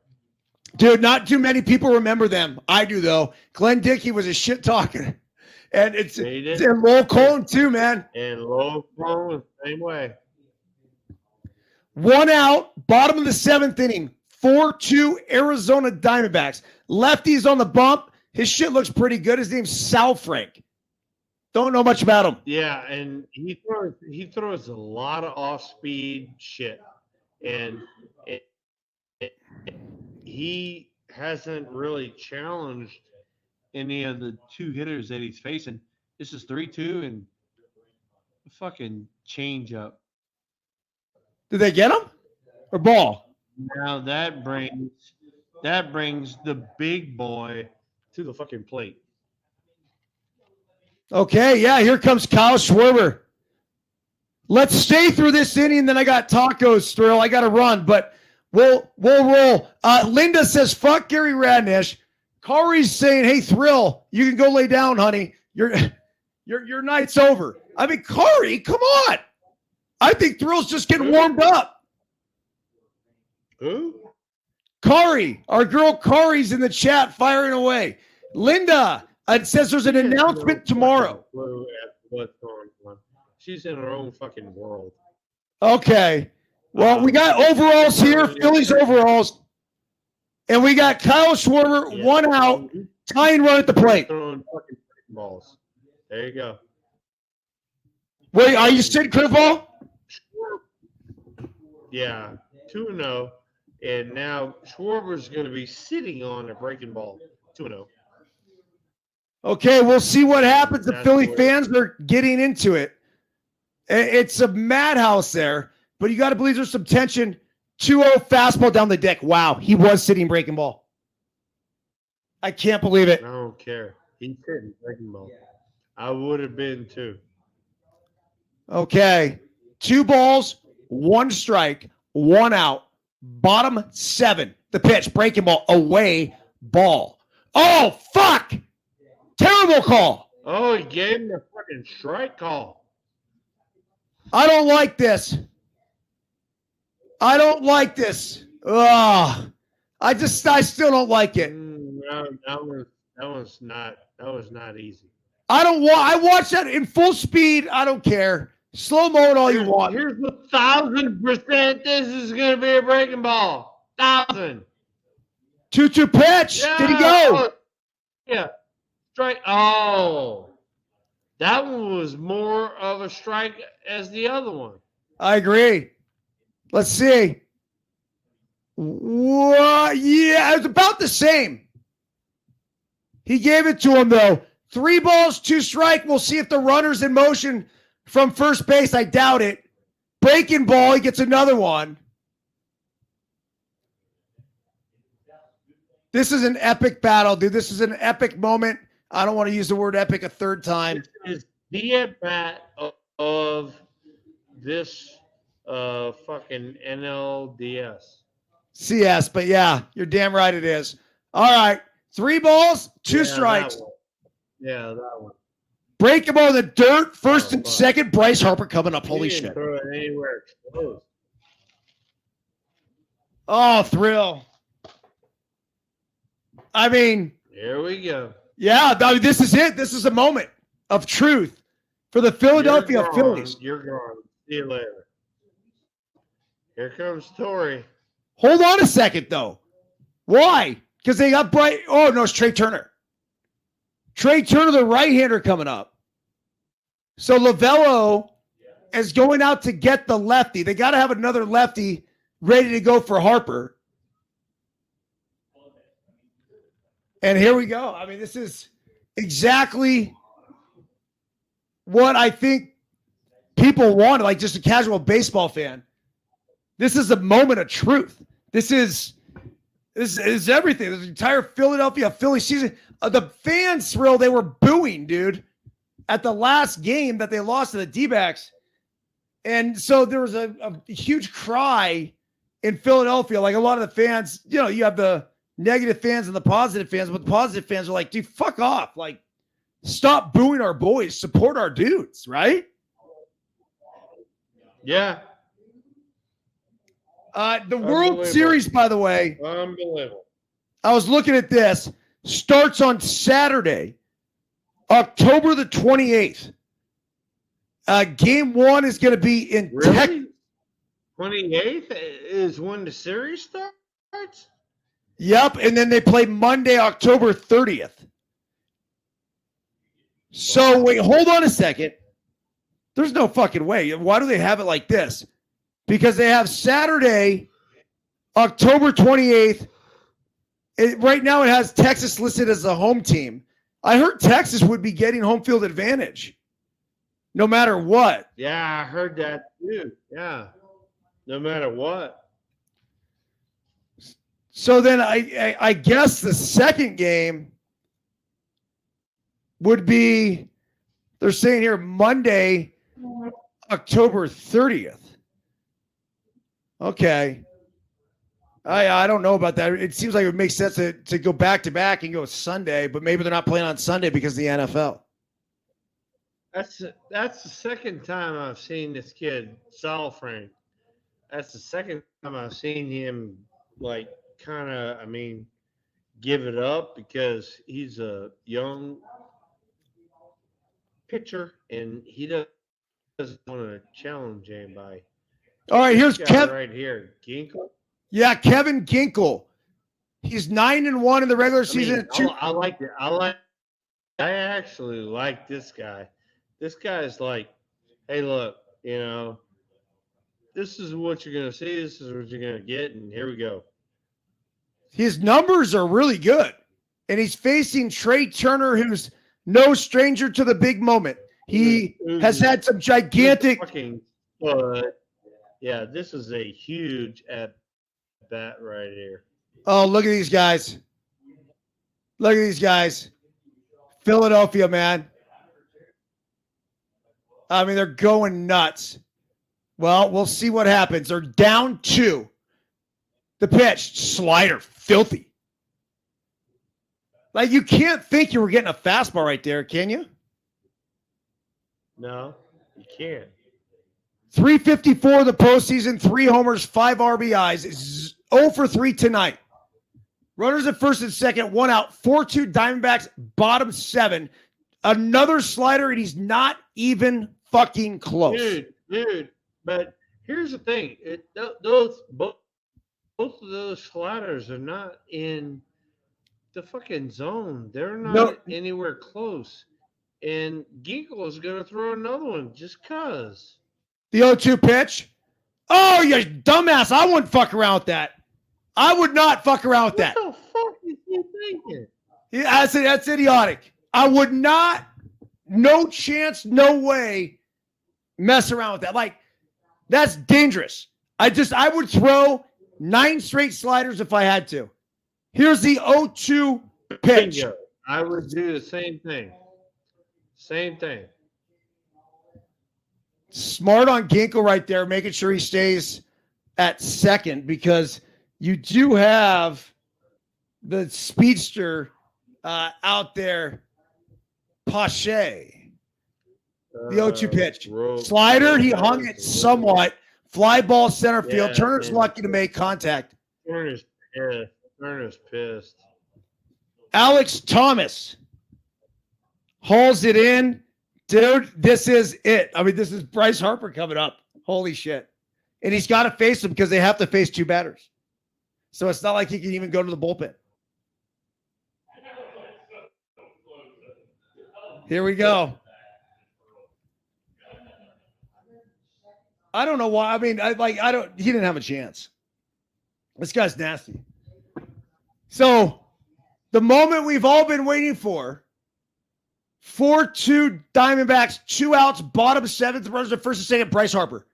Dude, not too many people remember them. I do, though. Glenn Dickey was a shit talker. And it's and Lowell Cone, too, man. And Lowell Cone, same way. 1 out, bottom of the 7th inning. 4-2 Arizona Diamondbacks. Lefty's on the bump. His shit looks pretty good. His name's Sal Frank. Don't know much about him. Yeah, and he throws a lot of off-speed shit. And he hasn't really challenged any of the two hitters that he's facing. This is 3-2 and a fucking change up. Did they get him? Or ball? Now that brings the big boy to the fucking plate. Okay, yeah, here comes Kyle Schwarber. Let's stay through this inning, then I got tacos, Thrill. I got to run, but we'll roll. Linda says, fuck Gary Radnish. Kari's saying, hey, Thrill, you can go lay down, honey. Your night's over. I mean, Kari, come on. I think Thrill's just getting warmed up. Who? Kari, our girl Kari's in the chat firing away. Linda, it says there's an announcement tomorrow. What's going on? She's in her own fucking world. Okay. Well, we got overalls here, Phillies overalls. And we got Kyle Schwarber, 1 out, tying run at the plate. Throwing fucking balls. There you go. Wait, are you sitting curveball? Yeah, 2-0. And now Schwarber's going to be sitting on a breaking ball. 2-0. Okay, we'll see what happens. The Philly fans are getting into it. It's a madhouse there, but you got to believe there's some tension. 2-0 fastball down the deck. Wow, he was sitting breaking ball. I can't believe it. I don't care. He's sitting breaking ball. I would have been too. Okay, 2 balls, 1 strike, 1 out. Bottom 7. The pitch, breaking ball, away ball. Oh, fuck! Terrible call. Oh, he gave him a fucking strike call. I don't like this. I still don't like it. No, that was not easy. I watched that in full speed. I don't care. Slow mo and all you want. Here's 1,000%. This is going to be a breaking ball. 1,000. 2-2 pitch. Yeah. Did he go? Yeah. Strike. Oh. That one was more of a strike as the other one. I agree. Let's see. What? Yeah, it's about the same. He gave it to him, though. 3 balls, 2 strike. We'll see if the runner's in motion from first base. I doubt it. Breaking ball. He gets another one. This is an epic battle, dude. This is an epic moment. I don't want to use the word epic a third time. This is the at-bat of this fucking NLDS. CS, but yeah, you're damn right it is. All right. 3 balls, 2 strikes. That one. Break him on the dirt. First and second. Bryce Harper coming up. Holy shit. Throw it anywhere close. Oh, thrill. I mean, here we go. Yeah, this is it. This is a moment of truth for the Philadelphia Phillies. You're gone. See you later. Here comes Torrey. Hold on a second, though. Why? Because they got Bright. Oh, no, it's Trey Turner. Trey Turner, the right-hander, coming up. So Lovello is going out to get the lefty. They got to have another lefty ready to go for Harper. And here we go. I mean, this is exactly what I think people wanted, like just a casual baseball fan. This is a moment of truth. This is everything. This entire Philly season. The fans, Thrill, they were booing, dude, at the last game that they lost to the D-backs. And so there was a huge cry in Philadelphia. Like a lot of the fans, you know, you have the negative fans and the positive fans, but the positive fans are like, dude, fuck off. Like, stop booing our boys. Support our dudes, right? Yeah. The World Series, by the way. Unbelievable. I was looking at this. Starts on Saturday, October the 28th. Game 1 is going to be in Texas. 28th is when the series starts? Yep, and then they play Monday, October 30th. So, wait, hold on a second. There's no fucking way. Why do they have it like this? Because they have Saturday, October 28th. Right now it has Texas listed as the home team. I heard Texas would be getting home field advantage no matter what. Yeah, I heard that too. Yeah, no matter what. So then I guess the second game would be, they're saying here, Monday, October 30th. Okay. I don't know about that. It seems like it would make sense to go back to back and go Sunday, but maybe they're not playing on Sunday because of the NFL. That's the second time I've seen this kid, Saul Frank. That's the second time I've seen him, like, kind of, I mean, give it up because he's a young pitcher and he doesn't want to challenge anybody. All right, here's Kevin right here, Ginkle. Yeah, Kevin Ginkle. He's 9-1 in the regular season. I actually like this guy. This guy's like, hey, look, you know, this is what you're going to see. This is what you're going to get. And here we go. His numbers are really good. And he's facing Trey Turner, who's no stranger to the big moment. He has had some gigantic. Yeah, this is a huge at-bat right here. Oh, look at these guys. Look at these guys. Philadelphia, man. I mean, they're going nuts. Well, we'll see what happens. They're down 2. The pitch, slider, filthy. Like, you can't think you were getting a fastball right there, can you? No, you can't. 354 in the postseason, 3 homers, 5 RBIs, 0 for 3 tonight. Runners at first and second, 1 out, 4-2 Diamondbacks, bottom 7. Another slider, and he's not even fucking close. Dude, but here's the thing. Both of those sliders are not in the fucking zone. They're not anywhere close. And Ginkle is going to throw another one just because. The 0-2 pitch. Oh, you dumbass. I wouldn't fuck around with that. I would not fuck around with that. What the fuck is he thinking? Yeah, that's idiotic. I would not, no chance, no way, mess around with that. Like, that's dangerous. I would throw 9 straight sliders if I had to. Here's the 0-2 pitch. Bingo. I would do the same thing. Same thing. Smart on Ginkle right there, making sure he stays at second because you do have the speedster out there, Pache. The 0-2 pitch. Slider, he hung it somewhat. Fly ball center field. Turner's lucky to make contact. Turner's pissed. Alex Thomas hauls it in. Dude, this is it. I mean, this is Bryce Harper coming up. Holy shit. And he's got to face him because they have to face 2 batters. So it's not like he can even go to the bullpen. Here we go. I don't know why. I mean, he didn't have a chance. This guy's nasty. So the moment we've all been waiting for, 4-2 Diamondbacks, 2 outs, bottom 7th, runners at first and second, Bryce Harper.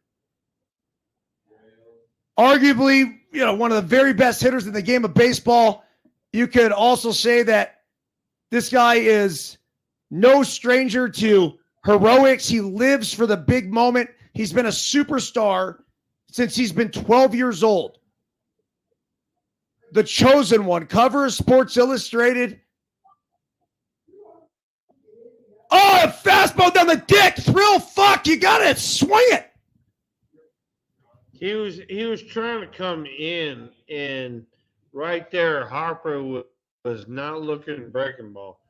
Arguably, one of the very best hitters in the game of baseball. You could also say that this guy is no stranger to heroics. He lives for the big moment. He's been a superstar since he's been 12 years old. The chosen one, cover of Sports Illustrated. Oh, a fastball down the dick. Thrill, fuck, you got to swing it. He was trying to come in, and right there, Harper was not looking breaking ball.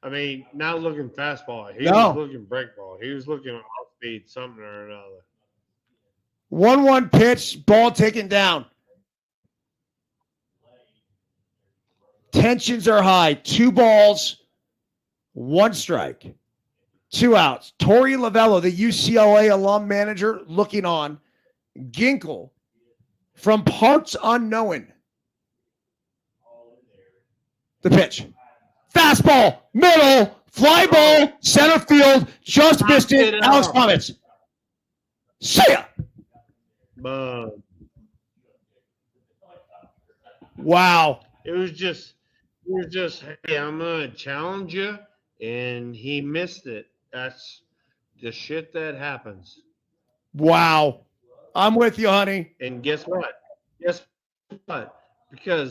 I mean, not looking fastball. He was looking break ball. He was looking off speed, something or another. 1-1 pitch, ball taken down. Tensions are high. 2 balls, 1 strike, 2 outs. Torey Lavello, the UCLA alum manager, looking on. Ginkel from parts unknown. The pitch. Fastball, middle, fly ball, center field, just missed it. Alex Thomas. See ya. Wow. It was just, hey, I'm going to challenge you, and he missed it. That's the shit that happens. Wow. I'm with you, honey. And guess what? Because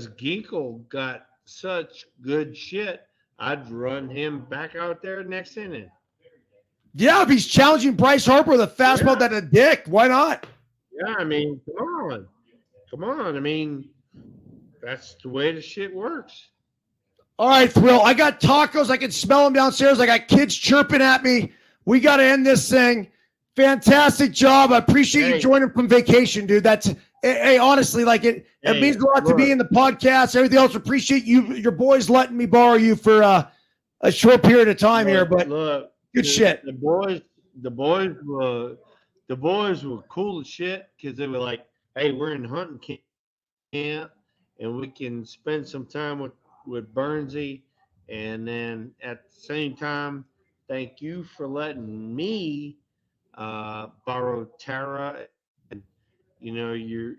Ginkel got such good shit, I'd run him back out there next inning. Yeah, if he's challenging Bryce Harper with a fastball that a dick, why not? Yeah, I mean, come on. I mean, that's the way the shit works. All right, Thrill. I got tacos. I can smell them downstairs. I got kids chirping at me. We got to end this thing. Fantastic job. I appreciate you joining from vacation, dude. Hey, honestly, it means a lot to me in the podcast. Everything else, appreciate your boys letting me borrow you for a short period of time here. But good shit. The boys were cool as shit because they were like, "Hey, we're in hunting camp, and we can spend some time with Byrnesy, and then at the same time, thank you for letting me." Borrow Tara and your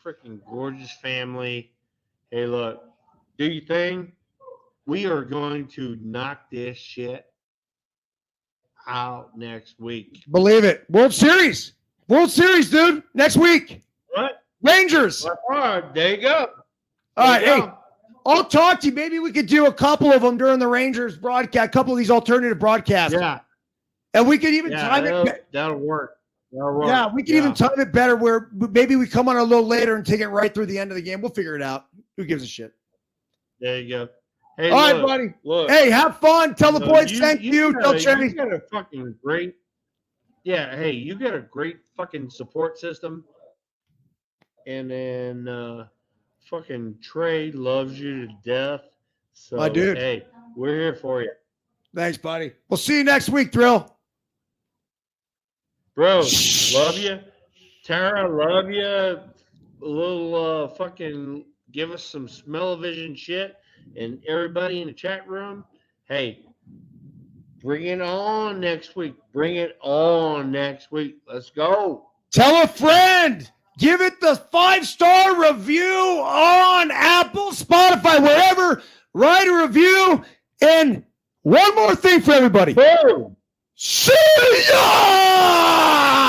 freaking gorgeous family. Hey, look, do your thing. We are going to knock this shit out next week. Believe it. World Series, dude. Next week. What? Rangers. There you go. All right, hey, I'll talk to you. Maybe we could do a couple of them during the Rangers broadcast, a couple of these alternative broadcasts. Yeah. And we could even time it. That'll work. Yeah, we can even time it better where maybe we come on a little later and take it right through the end of the game. We'll figure it out. Who gives a shit? There you go. Hey, all right, buddy. Look, hey, have fun. Tell the boys thank you. Tell Cherry. You got a fucking great. Yeah, hey, you got a great fucking support system. And then fucking Trey loves you to death. So, my dude. Hey, we're here for you. Thanks, buddy. We'll see you next week, Thrill. Bro, love you. Tara, love you. A little fucking give us some smell-o-vision shit. And everybody in the chat room, hey, bring it on next week. Let's go. Tell a friend. Give it the 5-star review on Apple, Spotify, wherever. Write a review. And one more thing for everybody. Boom. See ya!